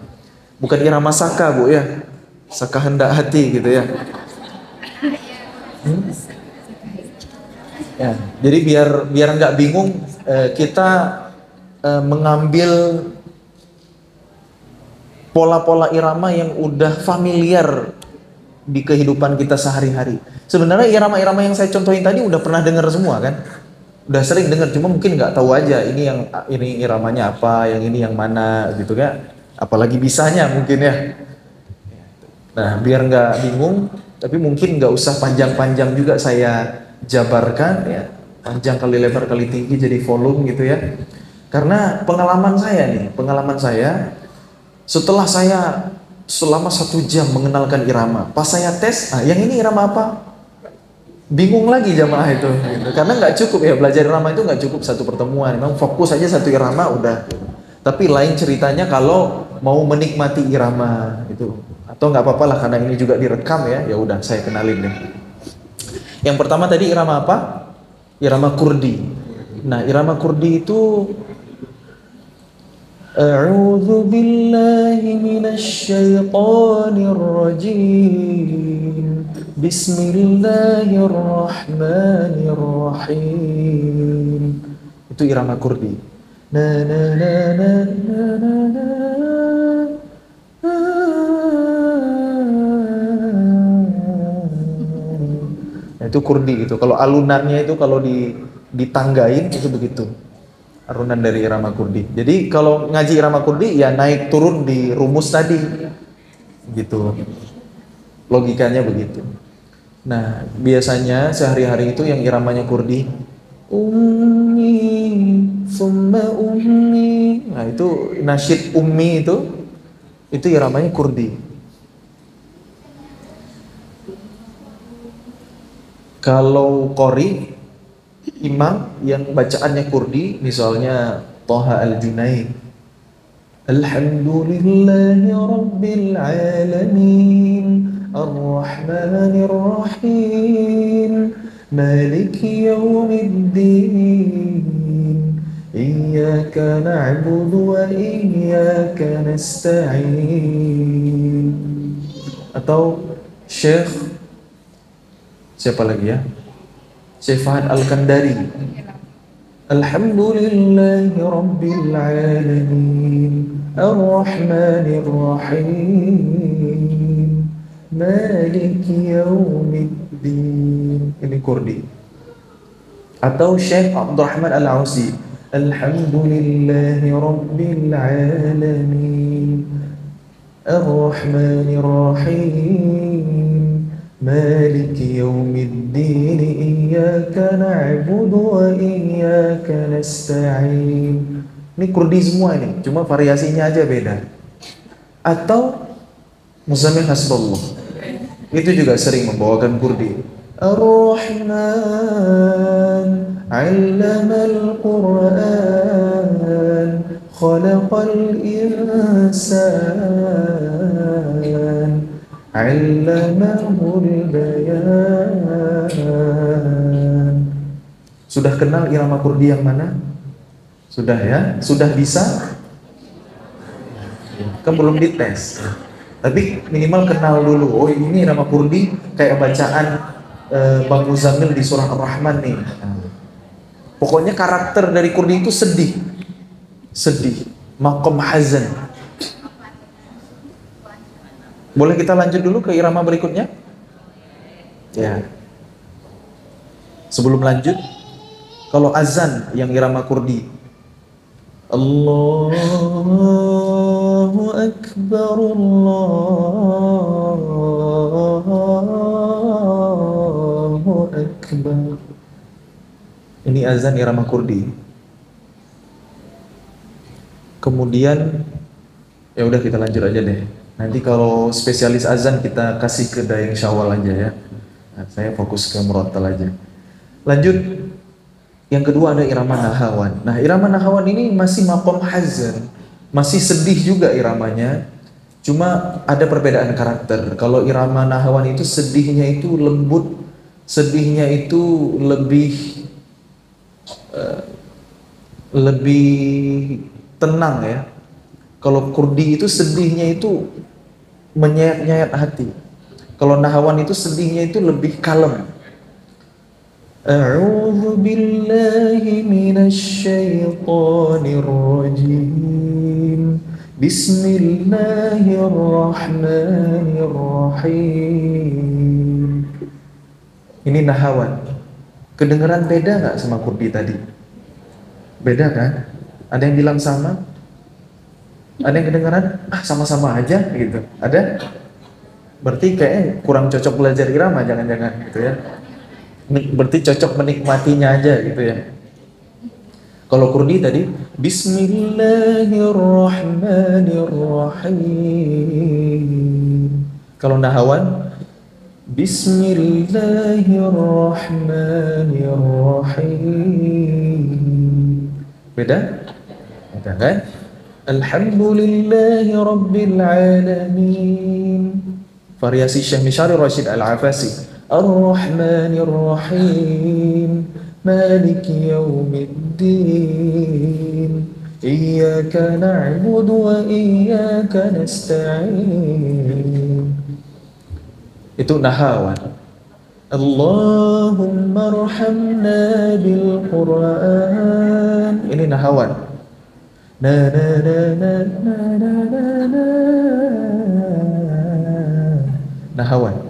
Bukan irama saka, Bu ya. Saka hendak hati gitu ya. Ya, jadi biar nggak bingung, kita mengambil pola-pola irama yang udah familiar di kehidupan kita sehari-hari. Sebenarnya irama-irama yang saya contohin tadi udah pernah dengar semua kan? Udah sering dengar, cuma mungkin nggak tahu aja ini iramanya apa, yang ini yang mana gitu kan? Apalagi bisanya mungkin ya. Nah, biar nggak bingung, tapi mungkin nggak usah panjang-panjang juga saya jabarkan ya, panjang kali lebar kali tinggi jadi volume gitu ya. Karena pengalaman saya setelah saya selama 1 jam mengenalkan irama, pas saya tes, yang ini irama apa? Bingung lagi jamaah itu, gitu. Karena nggak cukup ya belajar irama itu nggak cukup satu pertemuan, memang fokus aja satu irama udah. Tapi lain ceritanya kalau mau menikmati irama itu, atau nggak apa-apa lah karena ini juga direkam ya, ya udah saya kenalin deh. Yang pertama tadi irama apa? Irama Kurdi. Nah, irama Kurdi itu A'udzu billahi minasyaitonir rajim. Bismillahirrahmanirrahim. Itu irama Kurdi. Na na na na na na na. Nah, itu Kurdi itu. Kalau alunannya itu kalau ditanggain itu begitu. Alunan dari irama Kurdi. Jadi kalau ngaji irama Kurdi ya naik turun di rumus tadi. Gitu. Logikanya begitu. Nah, biasanya sehari-hari itu yang iramanya Kurdi, ummi summa ummi. Nah, itu nasyid ummi itu iramanya Kurdi. Kalau qori, imam yang bacaannya Kurdi, misalnya Thaha Al-Junaid, Alhamdulillahi Rabbil Alamin, Ar-Rahmanir Rahim, Maliki Yawmiddin, Iyyaka na'budu wa iyyaka nasta'in. Atau Syekh siapa lagi ya? Syekh Fahad Al-Kandari, Alhamdulillahi Rabbil Alamin, Ar-Rahmanir Rahim, Maliki Yawmiddin. Ini Kurdi. Atau Syekh Abdurrahman Al-Ausi, Alhamdulillahi Rabbil Alamin, Ar-Rahmanir Rahim, Maliki Yawmiddin, Iyyaka na'budu wa iyyaka nasta'in. Ini Kurdi semua ini, cuma variasinya aja beda. Atau Muzammil Hasbullah, itu juga sering membawakan Kurdi. Ar-Rahman 'allamal Qur'an, khalaqal insan, 'allamahul bayan. Sudah kenal irama Kurdi yang mana? Sudah ya? Sudah bisa? Kan belum dites. Tapi minimal kenal dulu. Oh, ini irama Kurdi kayak bacaan Bang Muzammil di surah Ar-Rahman nih. Pokoknya karakter dari Kurdi itu sedih, maqam hazan. Boleh kita lanjut dulu ke irama berikutnya? Ya. Sebelum lanjut, kalau azan yang irama Kurdi, Allahu Akbar, Allahu Akbar. Ini azan irama Kurdi. Kemudian ya udah kita lanjut aja deh. Nanti kalau spesialis azan kita kasih ke Dayang Syawal aja ya. Nah, saya fokus ke Murattal aja. Lanjut. Yang kedua ada irama Nahawan. Nah, irama Nahawan ini masih maqam hazan, masih sedih juga iramanya. Cuma ada perbedaan karakter. Kalau irama Nahawan itu sedihnya itu lembut, sedihnya itu lebih tenang ya. Kalau Kurdi itu sedihnya itu menyayat-nyayat hati. Kalau Nahawan itu sedihnya itu lebih kalem. A'udzu billahi minasy syaithanir rajim. Bismillahirrahmanirrahim. Ini Nahawan. Kedengeran beda nggak sama Kurdi tadi? Beda kan? Ada yang bilang sama? Ada yang kedengeran? Sama-sama aja gitu. Ada? Berarti kayaknya kurang cocok belajar irama, jangan-jangan gitu ya. Berarti cocok menikmatinya aja gitu ya. Kalau Kurdi tadi Bismillahirrahmanirrahim. Kalau Nahawan Bismillahirrahmanirrahim. Beda? Beda kan? Alhamdulillahi Rabbil Alamin. Variasi Syekh Mishari Rashid Al-Afasi. Ar-Rahmanir-Rahim, Maliki Yawmiddin, Iyyaka na'budu wa iyyaka nasta'in. Itu Nahawan. Allahumma arhamna bil Qur'an. Ini Nahawan. Na na na na na na na na. Nahawan.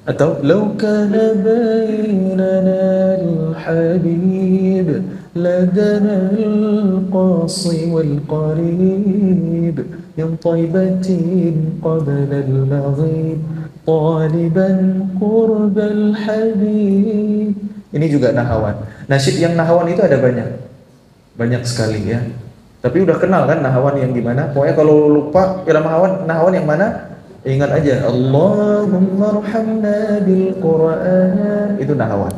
Atau law kana bainana al-habib ladana al-qasi wal-qarib min taybatin qabla al-maghib taliban qurb al-habib. Ini juga Nahawan. Nasyid yang Nahawan itu ada banyak sekali ya. Tapi udah kenal kan Nahawan yang gimana? Pokoknya kalau lupa irama Nahawan yang mana? Ingat aja, Allahumma arhamna bil Qur'an. Itu Nahawan.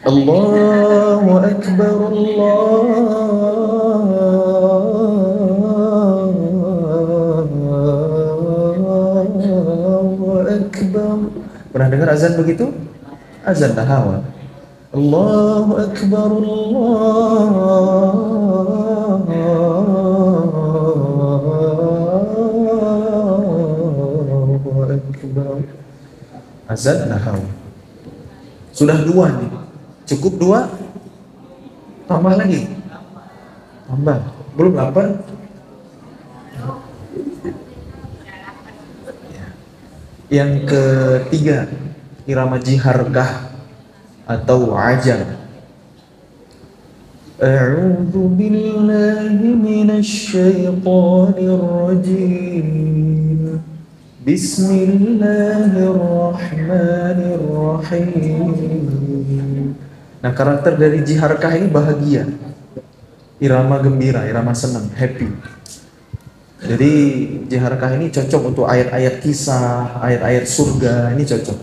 Allahu Akbar, Allahu Akbar. Pernah dengar azan begitu? Azan Nahawan. Allahu Akbar, azan Nahawan. Sudah 2 nih. Cukup 2? Tambah lagi. Tambah. Belum 8? Yang ketiga, irama jiharkah. atau ajam. A'udzu billahi minasy syaithanir rajim. Bismillahirrahmanirrahim. Nah, karakter dari jiharkah ini bahagia, irama gembira, irama senang, happy. Jadi jiharkah ini cocok untuk ayat-ayat kisah, ayat-ayat surga, ini cocok.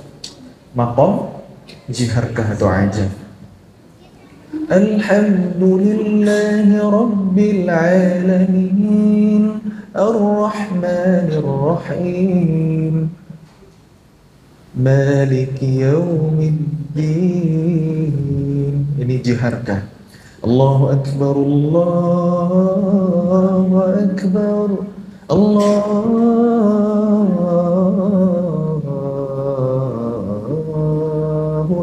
Maqam jiharkah atau ajam. Alhamdulillahi Rabbil Alamin Ar-Rahmanir Rahim Maliki Yawmiddin. Ini jiharkah. Allahu Akbar, Allahu Akbar, Allahu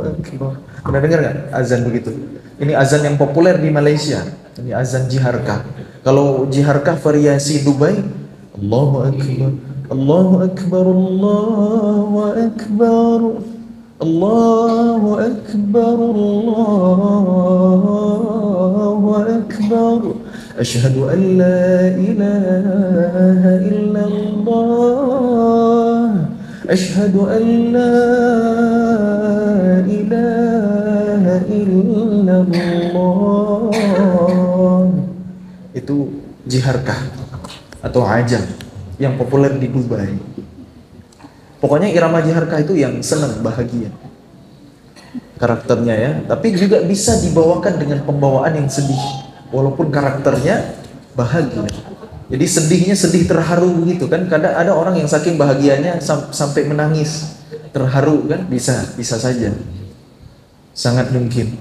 Akbar. Pernah dengar nggak azan begitu? Ini azan yang populer di Malaysia. Ini azan jiharkah. Kalau jiharkah variasi Dubai, Allahu Akbar, Allahu Akbar, Allahu Akbar, Allahu Akbar, Allahu Akbar. Asyhadu an la ilaha illallah. Asyhadu an la ilaha illallah. Itu jiharkah atau ajam yang populer di Dubai. Pokoknya irama jiharkah itu yang senang, bahagia karakternya ya. Tapi juga bisa dibawakan dengan pembawaan yang sedih, walaupun karakternya bahagia. Jadi sedihnya sedih terharu gitu kan. Kadang ada orang yang saking bahagianya sampai menangis, terharu kan, bisa saja, sangat mungkin.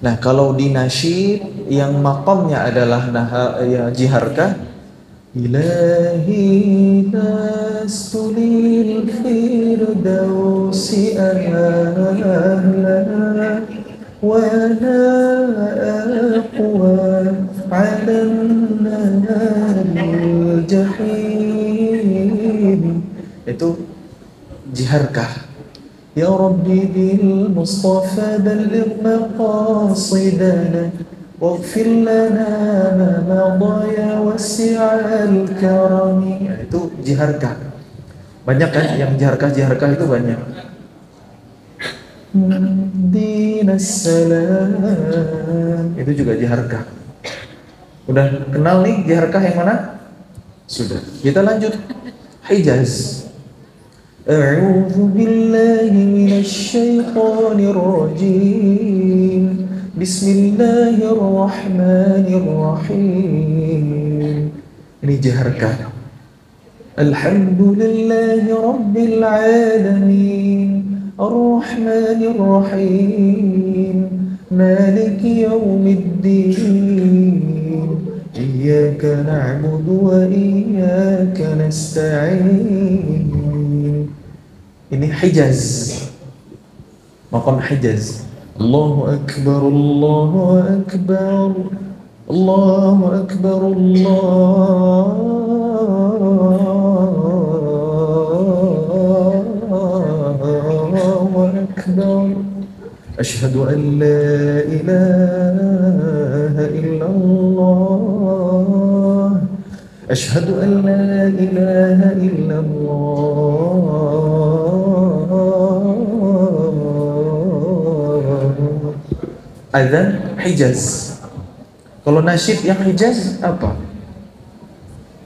Nah, kalau di nasyid yang maqamnya adalah jiharkah, Ilahi nastulil firdausi ahla wa la aqwa alan naril jahim. Itu jiharkah. Ya Rabbi bil Mustafa balligh maqasidana waghfir lana ma madaya wasi'al karami. Itu jiharkah. Banyak kan yang jiharkah itu banyak. Dinas salam, itu juga jiharkah. Udah kenal nih jiharkah yang mana? Sudah. Kita lanjut Hijaz. A'udzu billahi minasy syaithanir rajim. Bismillahirrahmanirrahim. Ini jiharkah. Alhamdulillahi Rabbil Alamin Ar-Rahmanir Rahim Maliki Yawmiddin Iyyaka na'budu wa iyyaka nasta'in. Ini Hijaz, maqam Hijaz. Allahu Akbar, Allahu Akbar, Allahu Akbar, Allahu Akbar. Asyhadu an la ilaha illallah. Asyhadu an la ilaha illallah. Adzan Hijaz. Kalau nasyid yang Hijaz apa?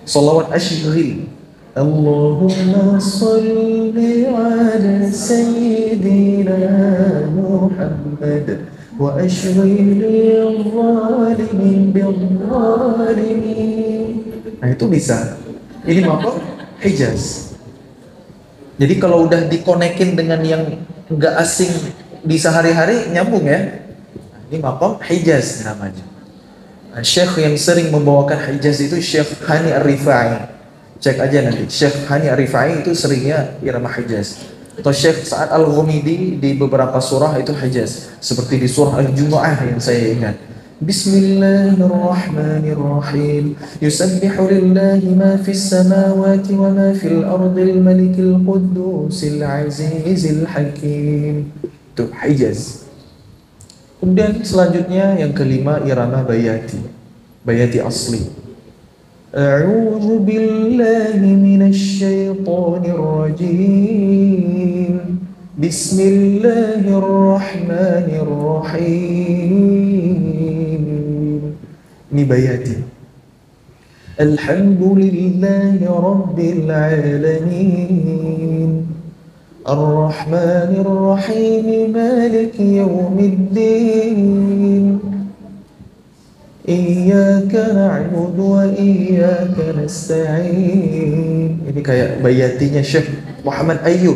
Shalawat asyghil. Allahumma salli ala sayyidina Muhammad wa asyghil al-zalimin bil-zalimin. Nah, itu bisa. Ini apa? Hijaz. Jadi kalau udah dikonekin dengan yang enggak asing di sehari-hari, nyambung ya. Ini maqam Hijaz namanya. Syekh yang sering membawakan Hijaz itu Syekh Hani Ar-Rifai. Cek aja nanti. Syekh Hani Ar-Rifai itu seringnya irama Hijaz. Atau Syekh Sa'ad Al-Ghumidi di beberapa surah itu Hijaz. Seperti di surah Al-Jumu'ah yang saya ingat. Bismillahirrahmanirrahim. Yusabbihu lillahi ma fis samawati wa ma fil ardil malikil quddusil azizil hakim. Itu Hijaz. Kemudian selanjutnya yang kelima irama bayati. Bayati asli. A'udzu billahi minasy syaithanir rajim. Bismillahirrahmanirrahim. Ini bayati. Alhamdulillahi rabbil alamin. Ar-Rahmanir Rahim Maliki Yawmiddin. Iyyaka na'budu wa iyyaka nasta'in. Ini kayak bayatinya Syekh Muhammad Ayyub.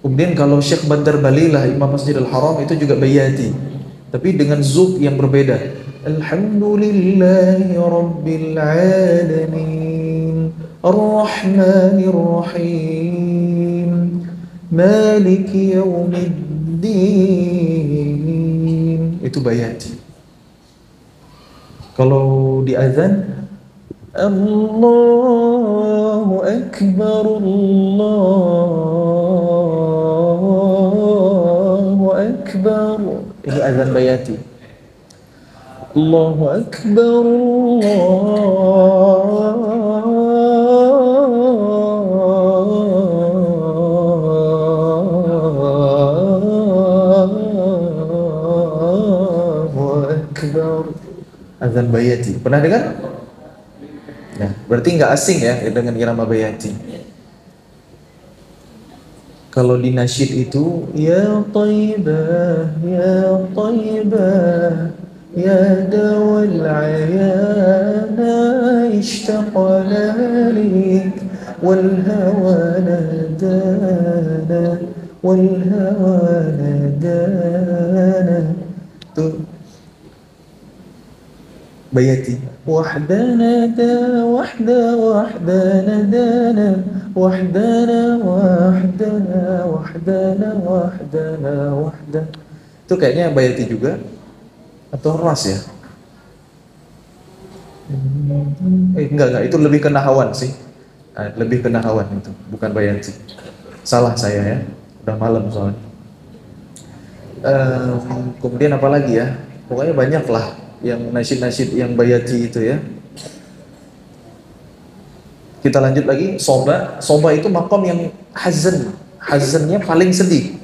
Kemudian kalau Syekh Bandar Balilah Imam Masjidil Haram itu juga bayati, tapi dengan zub yang berbeda. Alhamdulillahi rabbil alamin. Ar-Rahmanir Rahim. Maliki Yawmiddin. Itu bayati. Kalau di azan, Allahu Akbar, Allahu Akbar. Ini azan bayati. Allahu Akbar, Allahu Akbar. Azan bayati. Pernah dengar? Nah, berarti nggak asing ya dengan irama bayati. Kalau di nasyid itu ya Taibah, ya Taibah, ya dawal ayana ishtaqalalik wal hawa nadana wal hawa nadana. Tuh bayati. Wahdana da wahda wahdana dana wahdana wahdana wahdana wahdana wahda. Itu kayaknya bayati juga atau ras ya? Enggak, itu lebih ke nahawan sih. Lebih ke nahawan itu, bukan bayati. Salah saya ya, udah malam soalnya. Kemudian apa lagi ya? Pokoknya banyak lah yang nasyid-nasyid yang bayati itu ya. Kita lanjut lagi, soba. Soba itu makom yang hazan. Hazannya paling sedih.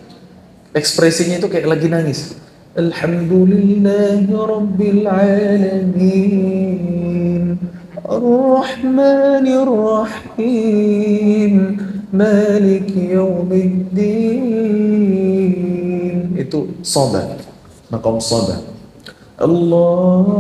Ekspresinya itu kayak lagi nangis. Alhamdulillahi rabbil alamin. Ar-Rahmanir Rahim. Maliki Yawmiddin. Itu soba. Makom soba. Allahu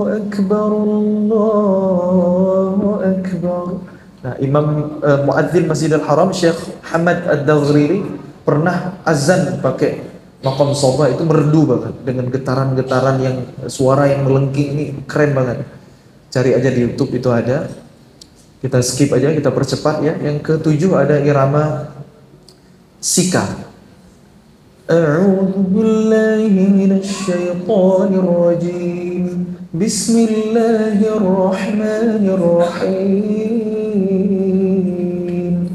Akbar, Allahu Akbar. Nah, Imam Muadzin Masjidil Haram Syekh Hamad Ad-Daghriri pernah azan pakai maqam soba, itu merdu banget dengan getaran-getaran yang suara yang melengking. Ini keren banget. Cari aja di YouTube, itu ada. Kita skip aja, kita percepat ya. Yang ketujuh ada irama sika. A'udzu billahi minasy syaithanir rajim. Bismillahirrahmanirrahim.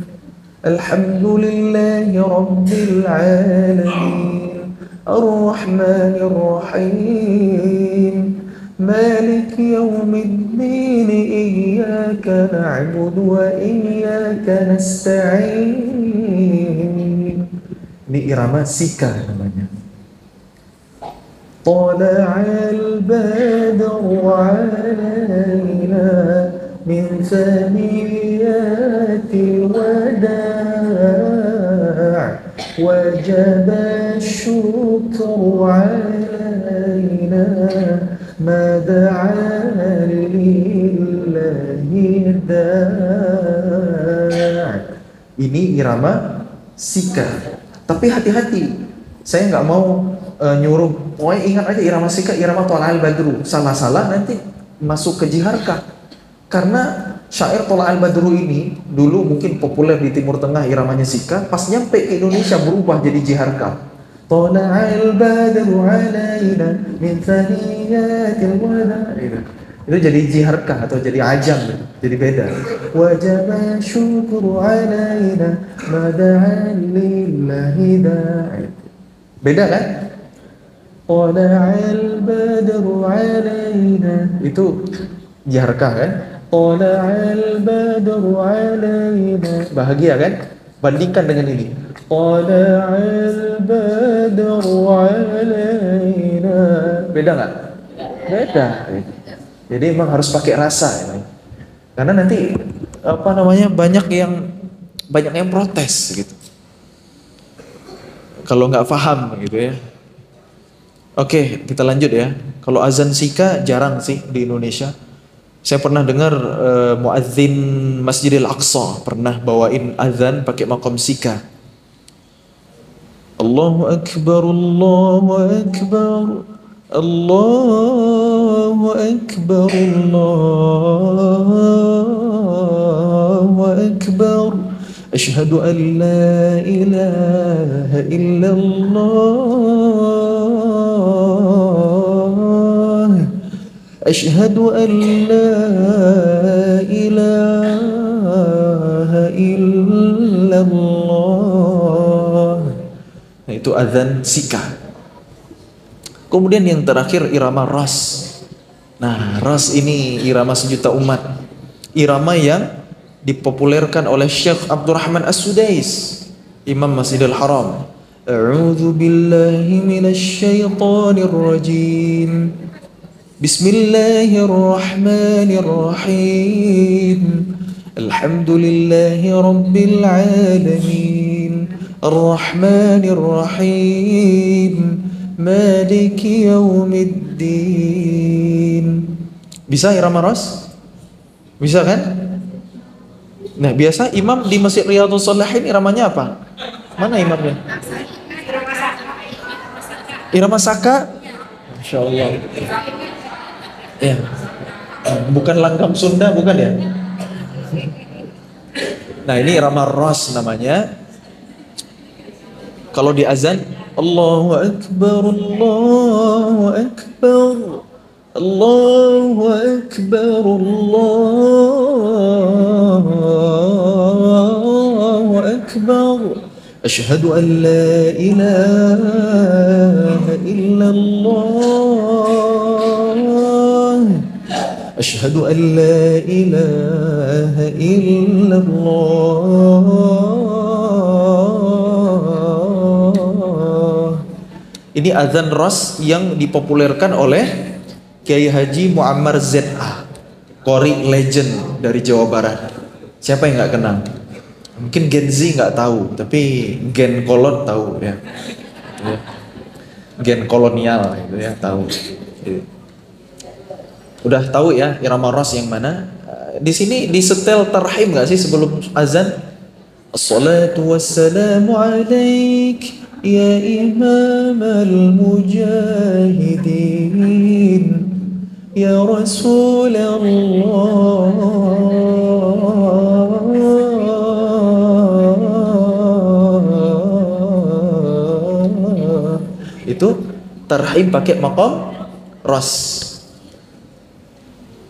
Alhamdulillahi rabbil alamin. Ar-Rahmanir Rahim. Maliki Yawmiddin. Iyyaka na'budu wa iyyaka nasta'in. Ini irama sika namanya. Tala'al badru 'alaina min thaniyatil wada' wajaba syukru 'alaina ma da'a lillahi da'. Ini irama sika. Tapi hati-hati, saya nggak mau nyuruh, pokoknya ingat aja irama sika, irama Tola'al Badru. Salah-salah nanti masuk ke jiharkah. Karena syair Tola'al Badru ini dulu mungkin populer di Timur Tengah iramanya sika, pas nyampe ke Indonesia berubah jadi jiharkah. Tola'al Badru alaina min thaniyatil wada'. Itu jadi jiharkah atau jadi ajam gitu. Jadi beda. Wajaba syukru alaina mada'an lillahi syahida. Beda kan? Tala'al badru alaina. Itu jaharkah kan? Tala'al badru alaina. Bahagia kan? Bandingkan dengan ini. Tala'al badru alaina. Beda nggak? Beda. Jadi emang harus pakai rasa ya. Karena nanti banyak yang protes gitu. Kalau nggak paham gitu ya. Oke, kita lanjut ya. Kalau azan sika jarang sih di Indonesia. Saya pernah dengar muadzin Masjidil Aqsa pernah bawain azan pakai maqam sika. Allahu Akbar, Allahu Akbar, Allahu Akbar, Allahu Akbar. Asyhadu an la ilaha illallah. Asyhadu an la ilaha illallah. Nah, itu azan sika. Kemudian yang terakhir irama ras. Nah, ras ini irama sejuta umat. Irama yang dipopulerkan oleh Syekh Abdurrahman As-Sudais, Imam Masjidil Haram. A'udzu billahi minasy syaithanir rajim. Bismillahirrahmanirrahim. Alhamdulillahi rabbil alamin. Ar-Rahmanir Rahim. Maliki yaumiddin. Bisa irama ras? Bisa kan? Nah, biasa imam di Masjid Riyadhus Shalihin iramanya apa? Mana imamnya? Irama saka? Masya Allah. Ya. Bukan langgam Sunda, bukan ya? Nah, ini irama ras namanya. Kalau di azan, Allahu Akbar, Allahu Akbar, Allahu Akbar, Allahu Akbar. Asyhadu an la ilaha illallah. Asyhadu an la ilaha illallah. Ini azan ras yang dipopulerkan oleh Kiai Haji Muammar ZA, Qori legend dari Jawa Barat. Siapa yang nggak kenal? Mungkin Gen Z nggak tahu, tapi Gen Kolot tahu ya. Gen kolonial itu ya tahu. Udah tahu ya irama ras yang mana? Di sini disetel tarhim nggak sih sebelum azan? Assalatu wassalamu alaik ya imam al-mujahidin ya Rasulullah. Itu tarhim pakai maqam ras.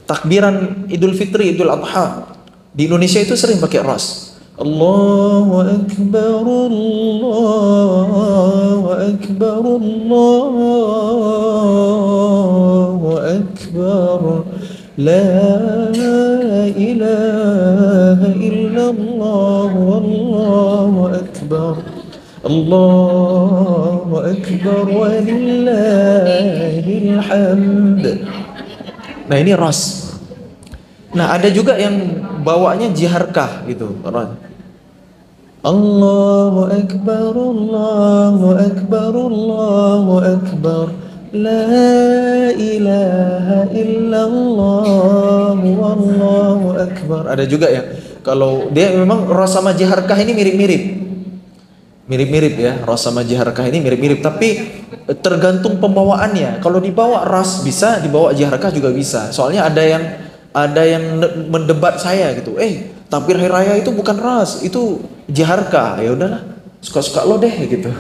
Takbiran Idul Fitri, Idul Adha di Indonesia itu sering pakai ras. Allahu Akbar, Allahu Akbar, Allahu Akbar. La ilaha illallah, Allahu Akbar. Allahu Akbar walillahil hamd. Nah, ini ras. Nah, ada juga yang bawanya jiharkah gitu. Allahu Akbar, Allahu Akbar, Allahu Akbar. La ilaha illallah, wallahu akbar. Ada juga ya. Kalau dia memang ras sama jiharkah ini mirip-mirip. Mirip-mirip ya, ras sama jiharkah ini mirip-mirip, tapi tergantung pembawaannya. Kalau dibawa ras bisa, dibawa jiharkah juga bisa. Soalnya ada yang mendebat saya gitu. Takbir hari raya itu bukan ras, itu jiharkah. Ya udahlah, suka-suka lo deh gitu.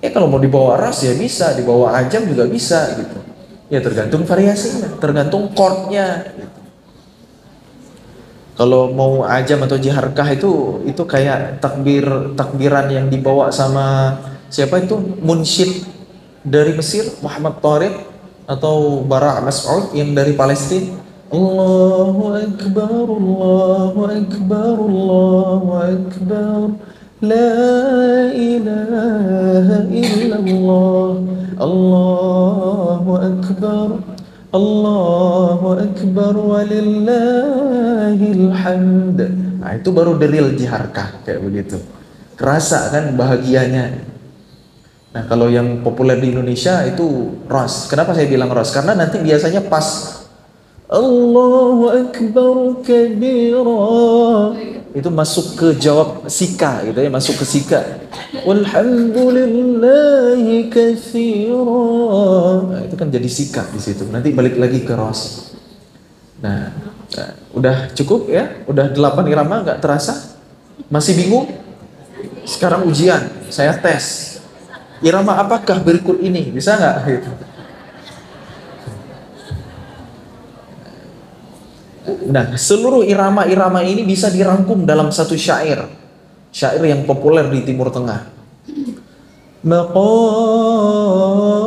Kalau mau dibawa ras ya bisa, dibawa ajam juga bisa gitu. Ya tergantung variasinya, tergantung chordnya gitu. Kalau mau ajam atau jiharkah itu kayak takbiran yang dibawa sama siapa itu munsyid dari Mesir Muhammad Tariq atau Bara Mas'ud yang dari Palestina. Allahu Akbar, Allahu Akbar, Allahu Akbar, La ilaha illallah, Allahu Akbar, Allahu Akbar walillahil hamd. Nah, itu baru delil jiharkah kayak begitu. Kerasa kan bahagianya. Nah, kalau yang populer di Indonesia itu ros. Kenapa saya bilang ros? Karena nanti biasanya pas Allahu Akbar kabira itu masuk ke jawab sika gitu ya, masuk ke sika. Walhamdulillahi katsira. Nah, itu kan jadi sika di situ. Nanti balik lagi ke ros. Nah, udah cukup ya? Udah 8 irama nggak terasa? Masih bingung? Sekarang ujian, saya tes. Irama apakah berikut ini? Bisa nggak? Gitu. Nah, seluruh irama-irama ini bisa dirangkum dalam satu syair. Syair yang populer di Timur Tengah. Maqam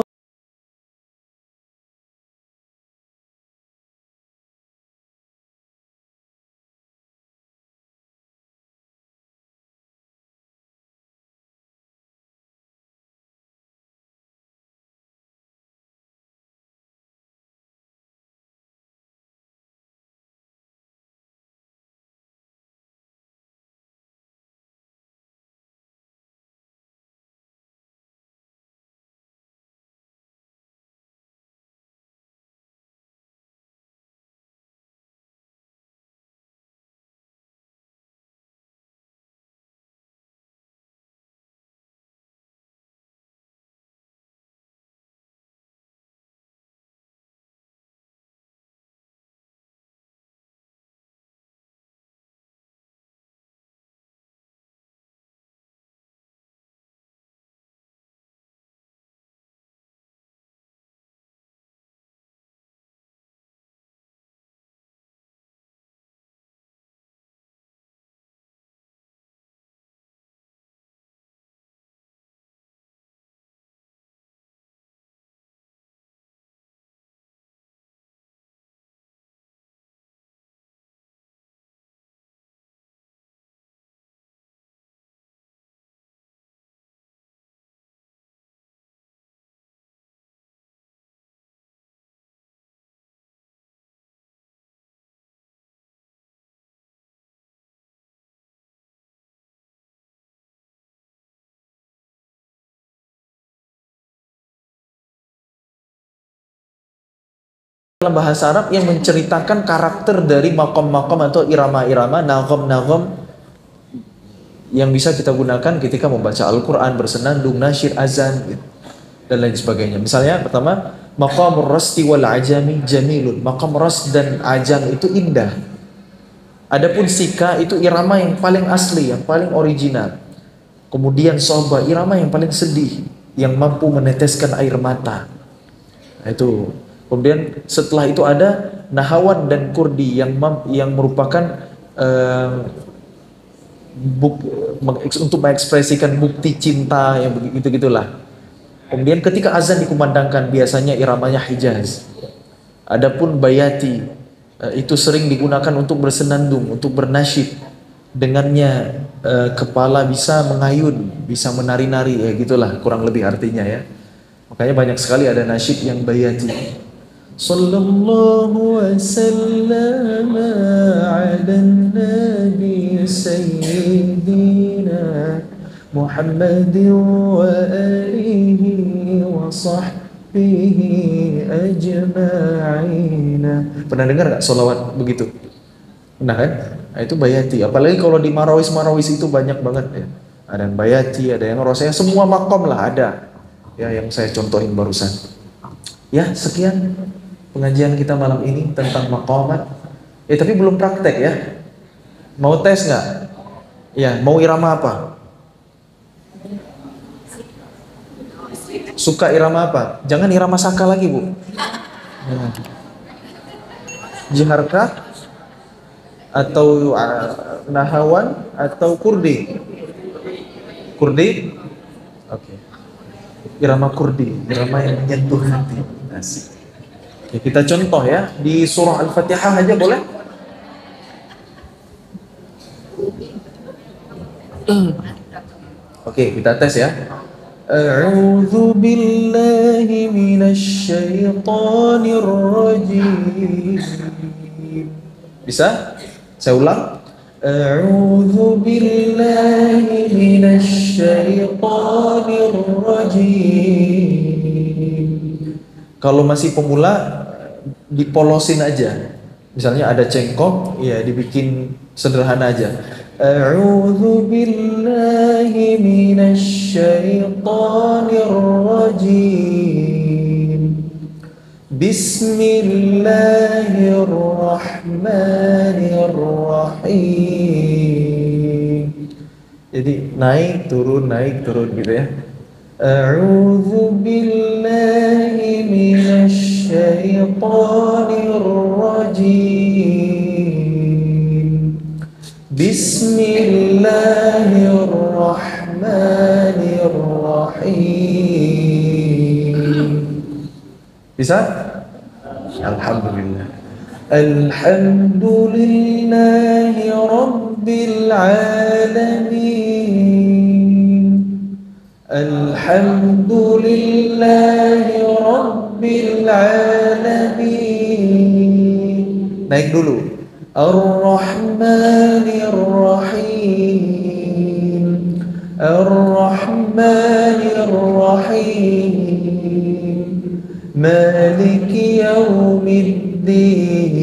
dalam bahasa Arab yang menceritakan karakter dari makom-makom atau irama-irama, nagom-nagom yang bisa kita gunakan ketika membaca Al-Quran, bersenandung, nasyid, azan, gitu, dan lain sebagainya. Misalnya pertama, maqamur rasti wal ajami jamilun. Maqam ras dan ajam itu indah. Adapun sika itu irama yang paling asli, yang paling original. Kemudian soba, irama yang paling sedih, yang mampu meneteskan air mata. Nah, itu. Kemudian setelah itu ada nahawan dan kurdi yang merupakan untuk mengekspresikan bukti cinta yang begitu-gitulah. Kemudian ketika azan dikumandangkan biasanya iramanya Hijaz. Adapun bayati itu sering digunakan untuk bersenandung, untuk bernasyid. Dengannya kepala bisa mengayun, bisa menari-nari, ya gitulah kurang lebih artinya ya. Makanya banyak sekali ada nasyid yang bayati. Sallallahu wasallam ala nabi sayyidina Muhammadin wa alihi wa sahbihi ajma'ina. Pernah dengar gak salawat begitu? Pernah kan? Nah, itu bayati. Apalagi kalau di marawis itu banyak banget ya. Ada yang bayati, ada yang rosaya, semua makom lah ada. Ya, yang saya contohin barusan. Ya, sekian pengajian kita malam ini tentang maqamat. Tapi belum praktek ya. Mau tes nggak? Ya, mau irama apa? Suka irama apa? Jangan irama saka lagi, Bu. Ya. Jiharkah? atau Nahawan atau Kurdi? Kurdi? Oke. Irama Kurdi, irama yang menyentuh hati. Asik. Ya, kita contoh ya, di surah Al-Fatihah aja boleh? Oke, kita tes ya. A'udzu billahi minasy syaithanir rajim. Bisa? Saya ulang. A'udzu billahi minasy syaithanir rajim. Kalau masih pemula, dipolosin aja. Misalnya ada cengkok, ya dibikin sederhana aja. A'udzu billahi minasy syaithanir rajim. Bismillahirrahmanirrahim. Jadi naik turun gitu ya. A'udzu billahi minasy syaithanir rajim. Bismillahirrahmanirrahim. Bisa? Alhamdulillah. Alhamdulillahi rabbil alamin. Alhamdulillahi rabbil alamin. Naik dulu. Ar-Rahmanir Rahim. Ar-Rahmanir Rahim. Maliki yaumiddin.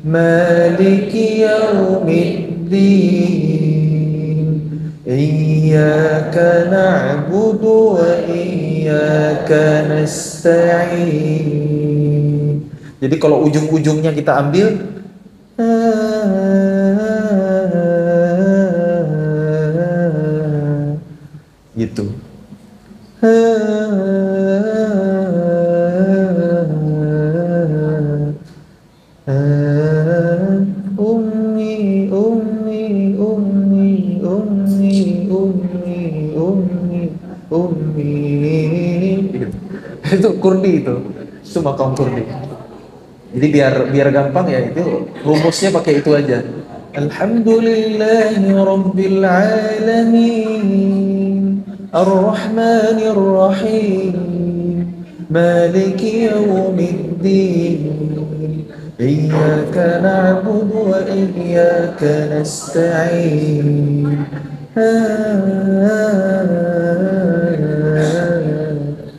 Maliki yaumiddin. Iyyaka na'budu wa iyyaka nasta'in. Jadi kalau ujung-ujungnya kita ambil gitu. Ummi ummi ummi ummi ummi ummi ummi. Itu Kurdi itu makam Kurdi. Jadi biar gampang ya, itu rumusnya pakai itu aja. Alhamdulillahi rabbil alamin. Ar-Rahmanir Rahim. Maliki yaumiddin. Iyyaka na'budu wa iyyaka nasta'in.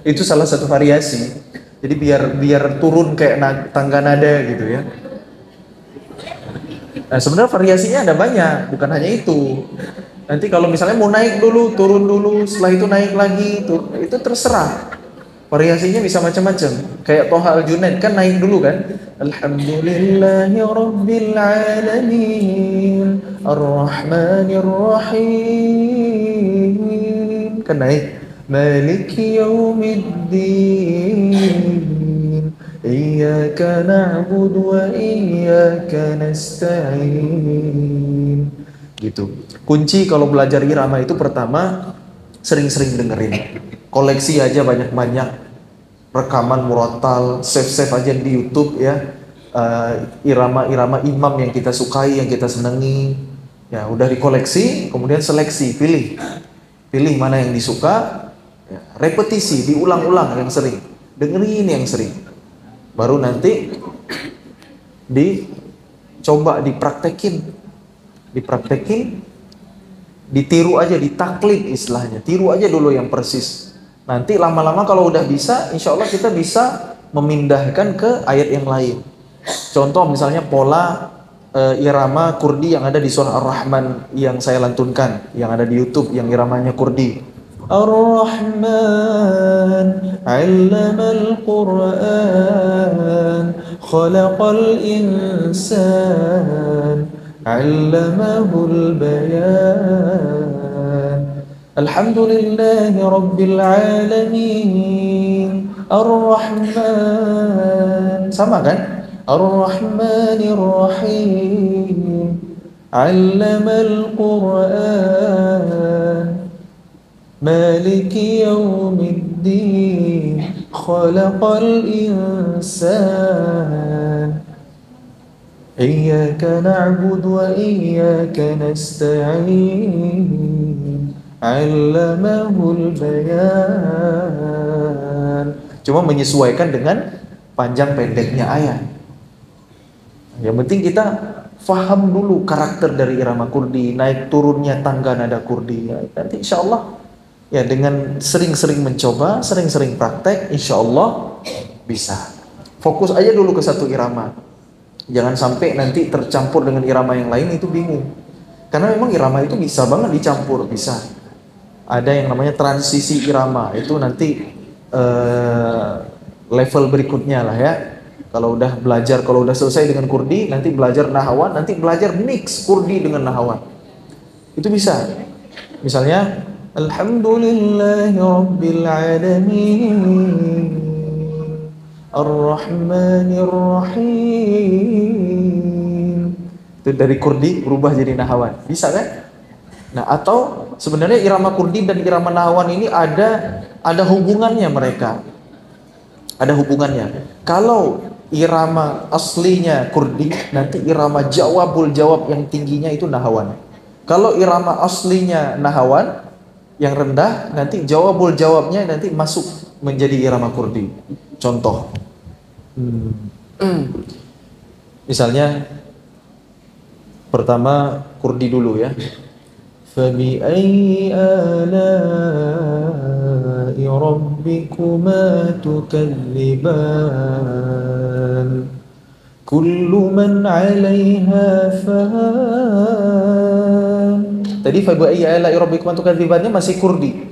Itu salah satu variasi. Jadi biar turun kayak tangga nada gitu ya. Nah, sebenarnya variasinya ada banyak, bukan hanya itu. Nanti kalau misalnya mau naik dulu, turun dulu, setelah itu naik lagi, itu terserah. Variasinya bisa macam-macam. Kayak Toha Al-Junaid kan naik dulu kan. Alhamdulillahi rabbil alamin. Ar-Rahmanir Rahim. Kan naik. Maliki yaumiddin. Iyyaka na'budu wa iyyaka nasta'in. Gitu. Kunci kalau belajar irama itu pertama sering-sering dengerin. Koleksi aja banyak-banyak rekaman murattal, save aja di YouTube ya. Irama-irama imam yang kita sukai, yang kita senangi. Ya, udah dikoleksi, kemudian seleksi, pilih mana yang disuka. Ya, repetisi, diulang-ulang yang sering, dengerin yang sering, baru nanti dicoba dipraktekin, ditiru aja, ditaklid istilahnya, tiru aja dulu yang persis. Nanti lama-lama kalau udah bisa, insya Allah kita bisa memindahkan ke ayat yang lain. Contoh misalnya pola irama Kurdi yang ada di surah Ar-Rahman yang saya lantunkan, yang ada di YouTube, yang iramanya Kurdi. Ar-Rahman 'allamal Qur'an khalaqal insan 'allamahul bayan. Alhamdulillahi rabbil alamin. Ar-Rahman. Sama kan? Ar-Rahmanir Rahim, 'Allamal Qur'an, Maliki Yaumiddin, Khalaqal Insan, Iyyaka na'budu wa iyyaka nasta'in, 'Allamahul bayan. Cuma menyesuaikan dengan panjang pendeknya ayat. Yang penting kita faham dulu karakter dari irama kurdi, naik turunnya tangga nada kurdi. Nanti insya Allah ya dengan sering-sering mencoba, sering-sering praktek, insya Allah bisa. Fokus aja dulu ke satu irama. Jangan sampai nanti tercampur dengan irama yang lain, itu bingung. Karena memang irama itu bisa banget dicampur, bisa. Ada yang namanya transisi irama, itu nanti level berikutnya lah ya. Kalau udah belajar, kalau udah selesai dengan kurdi, nanti belajar nahawan, nanti belajar mix kurdi dengan nahawan. Itu bisa. Misalnya, Alhamdulillahi Rabbil Alamin, Ar-Rahmanir Rahim. Itu dari kurdi berubah jadi nahawan. Bisa kan? Nah, atau sebenarnya irama kurdi dan irama nahawan ini ada hubungannya mereka. Ada hubungannya. Kalau irama aslinya kurdi, nanti irama jawabul jawab yang tingginya itu nahawan. Kalau irama aslinya nahawan yang rendah, nanti jawabul jawabnya nanti masuk menjadi irama kurdi. Contoh, misalnya pertama kurdi dulu ya. Fabi ayyi ala'i rabbikuma tukadziban, kullu man 'alaiha fan. Tadi fabi ayyi ala'i rabbikuma tukadzibannya masih kurdi.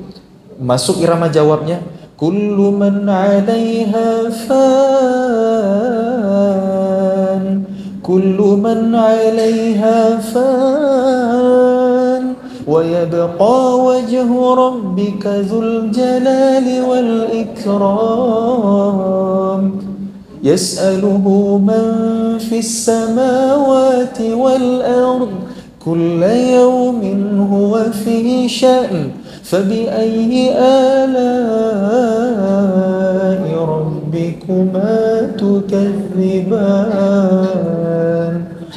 Masuk irama jawabnya, kullu man 'alaiha fan, kullu man 'alaiha fan, wa yabqa wajhu rabbika dzul jalali wal ikram, yas'aluhu man fis samawati wal ard, kulla yawmin huwa fi sya'n, fabi'ayyi ala'i rabbikuma tukadziban.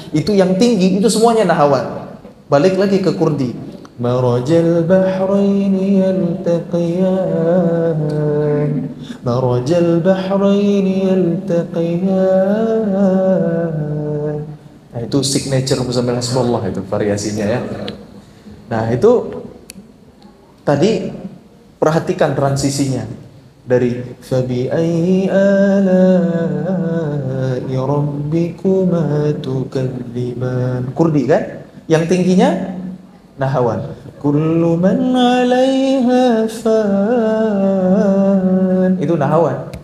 Itu yang tinggi, itu semuanya nahawan. Balik lagi ke kurdi. Marajal bahraini yaltaqiyan, marajal bahraini yaltaqiyan. Nah, itu signature Muzammil Hasbullah, itu variasinya ya. Nah, itu tadi perhatikan transisinya dari fabi ayyi ala'i rabbikuma tukadziban. Kurdi kan? Yang tingginya nahawan. Kullu man 'alaiha fan. Itu nahawan.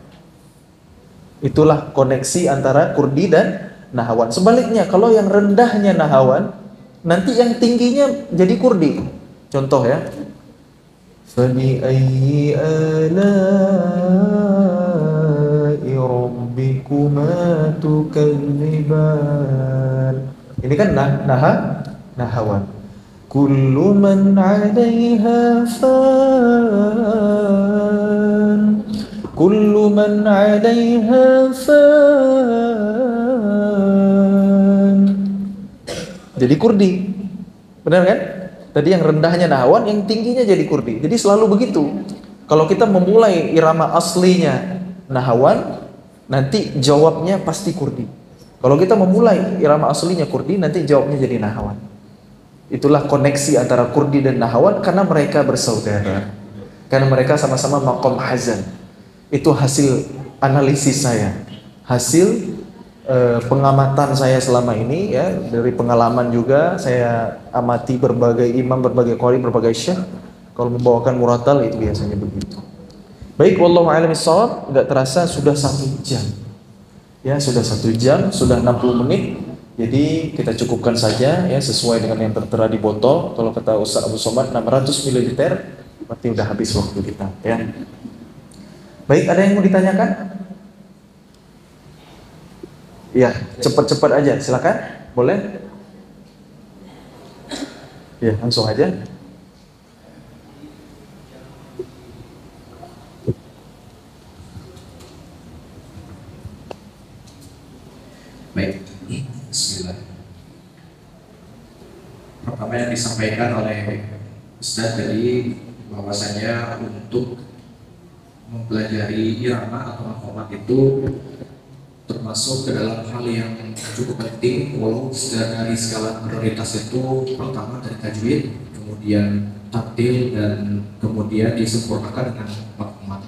Itulah koneksi antara kurdi dan nahawan. Sebaliknya, kalau yang rendahnya nahawan, nanti yang tingginya jadi kurdi. Contoh ya. Fabi ayyi ala'i rabbikuma tukadziban. Ini kan nahawan. Kullu man 'alaiha fan, kullu man 'alaiha fan. Jadi kurdi. Benar kan? Tadi yang rendahnya nahawan, yang tingginya jadi kurdi. Jadi selalu begitu. Kalau kita memulai irama aslinya nahawan, nanti jawabnya pasti kurdi. Kalau kita memulai irama aslinya kurdi, nanti jawabnya jadi nahawan. Itulah koneksi antara kurdi dan nahawan, karena mereka bersaudara. Karena mereka sama-sama maqam hazan. Itu hasil analisis saya, hasil pengamatan saya selama ini ya, dari pengalaman juga saya amati berbagai imam, berbagai qari, berbagai syekh. Kalau membawakan muratal itu biasanya begitu. Baik, wallahu a'lam bishawab. Enggak terasa sudah 1 jam. Ya, sudah 1 jam, sudah 60 menit. Jadi kita cukupkan saja ya, sesuai dengan yang tertera di botol. Kalau kata Ustaz Abu Somad 600 ml, berarti udah habis waktu kita ya. Baik, ada yang mau ditanyakan? Ya, cepat-cepat aja, silakan. Boleh? Ya, langsung aja. Baik, Bismillah. Pertama yang disampaikan oleh Ustadz tadi bahwasanya untuk mempelajari irama atau maqamat itu termasuk ke dalam hal yang cukup penting, walau dari skala prioritas itu pertama dari tajwid, kemudian taktil, dan kemudian disempurnakan dengan maqamat.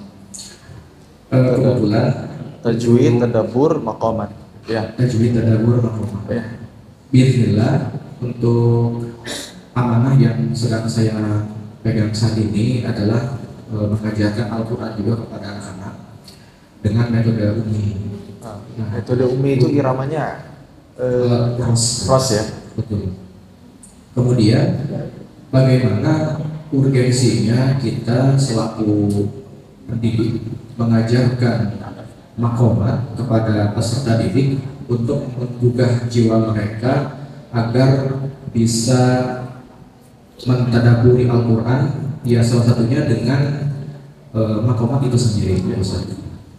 Kebetulan Tajwid, tadabbur, maqamat. Ya. Tajwid, tadabbur, maqamat. Ya. Bismillah, untuk amanah yang sedang saya pegang saat ini adalah mengajarkan Al-Quran juga kepada anak-anak dengan metode umi. Nah, metode umi itu iramanya ros ya. Betul. Kemudian bagaimana urgensinya kita selaku pendidik mengajarkan maqamat kepada peserta didik untuk menggugah jiwa mereka agar bisa mentadaburi Al-Quran, ya salah satunya dengan maqamat itu sendiri.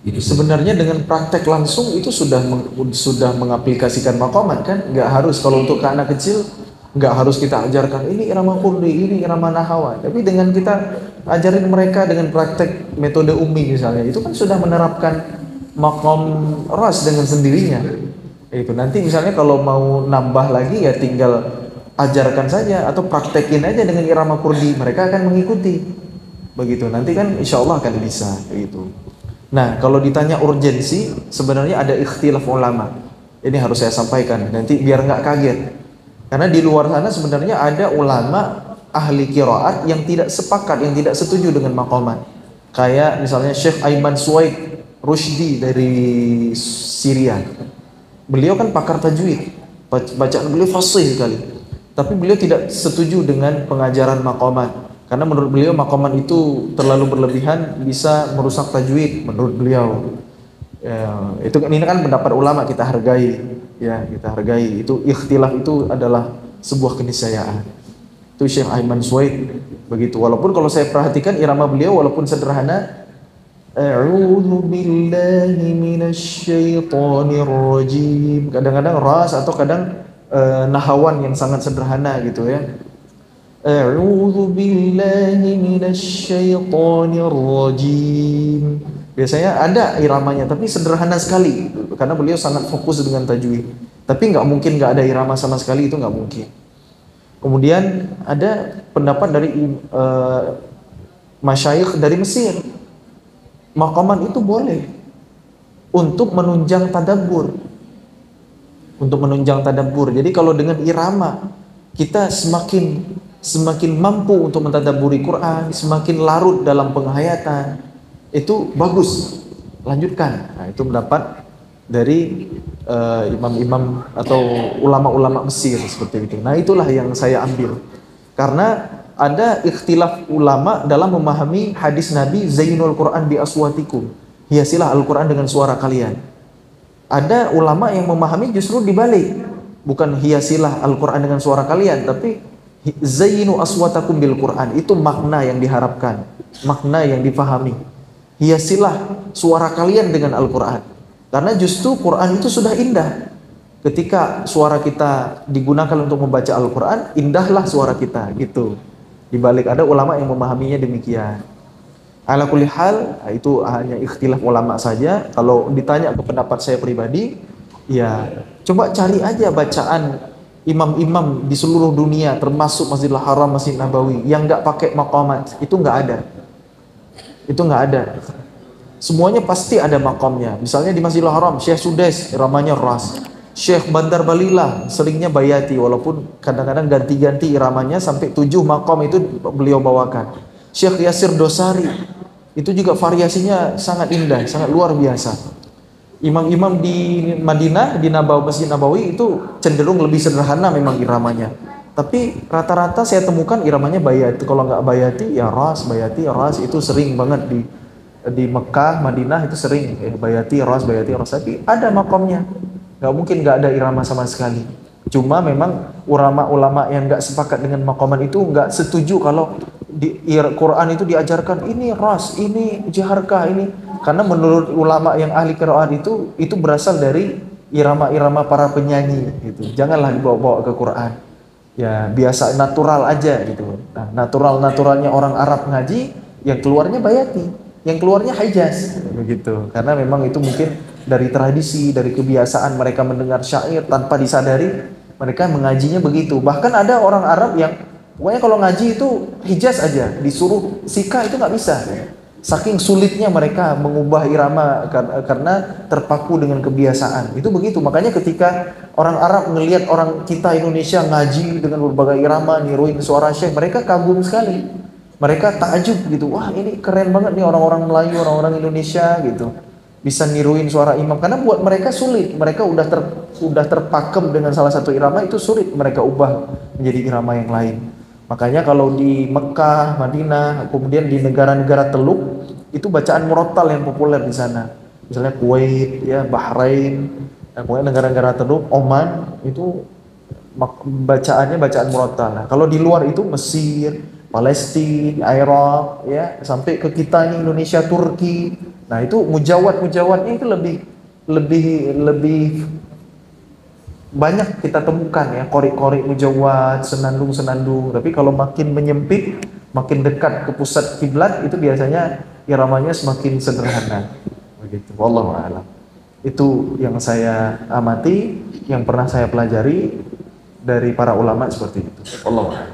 Itu sebenarnya dengan praktek langsung itu sudah mengaplikasikan maqamat kan, nggak harus. Kalau untuk ke anak kecil nggak harus kita ajarkan ini irama kurdi, ini irama nahawan, tapi dengan kita ajarin mereka dengan praktek metode umi misalnya, itu kan sudah menerapkan maqam ras dengan sendirinya. Itu nanti misalnya kalau mau nambah lagi ya tinggal ajarkan saja atau praktekin aja dengan irama kurdi, mereka akan mengikuti. Begitu nanti kan insya Allah akan bisa gitu. Nah, kalau ditanya urgensi, sebenarnya ada ikhtilaf ulama. Ini harus saya sampaikan nanti biar nggak kaget. Karena di luar sana sebenarnya ada ulama ahli qiraat yang tidak sepakat, yang tidak setuju dengan maqamat. Kayak misalnya Syekh Aiman Suwaid Rushdi dari Syria. Beliau kan pakar tajwid, bacaan beliau fasih sekali. Tapi beliau tidak setuju dengan pengajaran maqamat, karena menurut beliau maqamat itu terlalu berlebihan, bisa merusak tajwid menurut beliau. Ya, itu ini kan pendapat ulama, kita hargai, ya kita hargai. Itu ikhtilaf itu adalah sebuah keniscayaan. Itu Syekh Aiman Suwaid begitu. Walaupun kalau saya perhatikan irama beliau walaupun sederhana, A'udzu billahi minasyaitonir rajim. Kadang-kadang ras atau kadang nahawan yang sangat sederhana gitu ya. A'udzu billahi minasyaitonir rajim. Biasanya ada iramanya tapi sederhana sekali karena beliau sangat fokus dengan tajwid. Tapi nggak mungkin nggak ada irama sama sekali, itu nggak mungkin. Kemudian ada pendapat dari masyayikh dari Mesir. Maqamat itu boleh untuk menunjang tadabbur. Untuk menunjang tadabbur. Jadi kalau dengan irama kita semakin mampu untuk mentadabburi Quran, semakin larut dalam penghayatan, itu bagus. Lanjutkan. Nah, itu pendapat dari imam-imam atau ulama-ulama Mesir seperti itu. Nah, itulah yang saya ambil. Karena ada ikhtilaf ulama dalam memahami hadis Nabi, Zainul Quran bi aswatikum, hiasilah Al-Quran dengan suara kalian. Ada ulama yang memahami justru dibalik, bukan hiasilah Al-Quran dengan suara kalian, tapi zainu aswatakum bil Quran. Itu makna yang diharapkan, makna yang difahami. Hiasilah suara kalian dengan Al-Quran, karena justru Quran itu sudah indah. Ketika suara kita digunakan untuk membaca Al-Quran, indahlah suara kita gitu. Di balik ada ulama yang memahaminya demikian. Ala kulli hal, itu hanya ikhtilaf ulama saja. Kalau ditanya ke pendapat saya pribadi, ya coba cari aja bacaan imam-imam di seluruh dunia, termasuk Masjidil Haram, Masjid Nabawi, yang nggak pakai maqamat, itu nggak ada. Itu nggak ada. Semuanya pasti ada maqamnya. Misalnya di Masjidil Haram, Syekh Sudes iramanya ras. Syekh Bandar Balilah seringnya bayati, walaupun kadang-kadang ganti-ganti iramanya sampai 7 maqam itu beliau bawakan. Syekh Yasir Dosari itu juga variasinya sangat indah, sangat luar biasa. Imam-imam di Madinah, di Masjid Nabawi itu cenderung lebih sederhana memang iramanya. Tapi rata-rata saya temukan iramanya bayati. Kalau nggak bayati ya ras, bayati ras, itu sering banget di Mekah, Madinah itu sering bayati ras, tapi ada maqamnya. nggak mungkin nggak ada irama sama sekali. Cuma memang ulama-ulama yang nggak sepakat dengan maqaman itu nggak setuju kalau di Quran itu diajarkan ini ras, ini jaharkah, ini, karena menurut ulama yang ahli qiraat itu berasal dari irama-irama para penyanyi gitu. Janganlah dibawa-bawa ke Quran. Ya biasa natural aja gitu. Nah, naturalnya orang Arab ngaji, yang keluarnya bayati, yang keluarnya Hijaz begitu. Karena memang itu mungkin dari tradisi, dari kebiasaan mereka mendengar syair tanpa disadari mereka mengajinya begitu. Bahkan ada orang Arab yang pokoknya kalau ngaji itu Hijaz aja, disuruh sika itu nggak bisa. Saking sulitnya mereka mengubah irama karena terpaku dengan kebiasaan. Itu begitu. Makanya ketika orang Arab ngelihat orang kita Indonesia ngaji dengan berbagai irama, niruin suara syekh, mereka kagum sekali. Mereka takjub gitu. Wah, ini keren banget nih orang-orang Melayu, orang-orang Indonesia gitu. Bisa niruin suara imam, karena buat mereka sulit. Mereka udah terpakem dengan salah satu irama, itu sulit mereka ubah menjadi irama yang lain. Makanya kalau di Mekah, Madinah, kemudian di negara-negara Teluk, itu bacaan murattal yang populer di sana. Misalnya Kuwait, ya, Bahrain, pokoknya negara-negara Teluk, Oman, itu bacaannya bacaan murattal. Nah, kalau di luar itu Mesir, Palestina, Irak, ya, sampai ke kita ini Indonesia, Turki. Nah, itu mujawad-mujawatnya itu lebih banyak kita temukan ya, qori-qori mujawad, senandung-senandung. Tapi kalau makin menyempit, makin dekat ke pusat kiblat, itu biasanya iramanya semakin sederhana. Begitu. Wallahu a'lam. Itu yang saya amati, yang pernah saya pelajari dari para ulama seperti itu. Wallahu a'lam.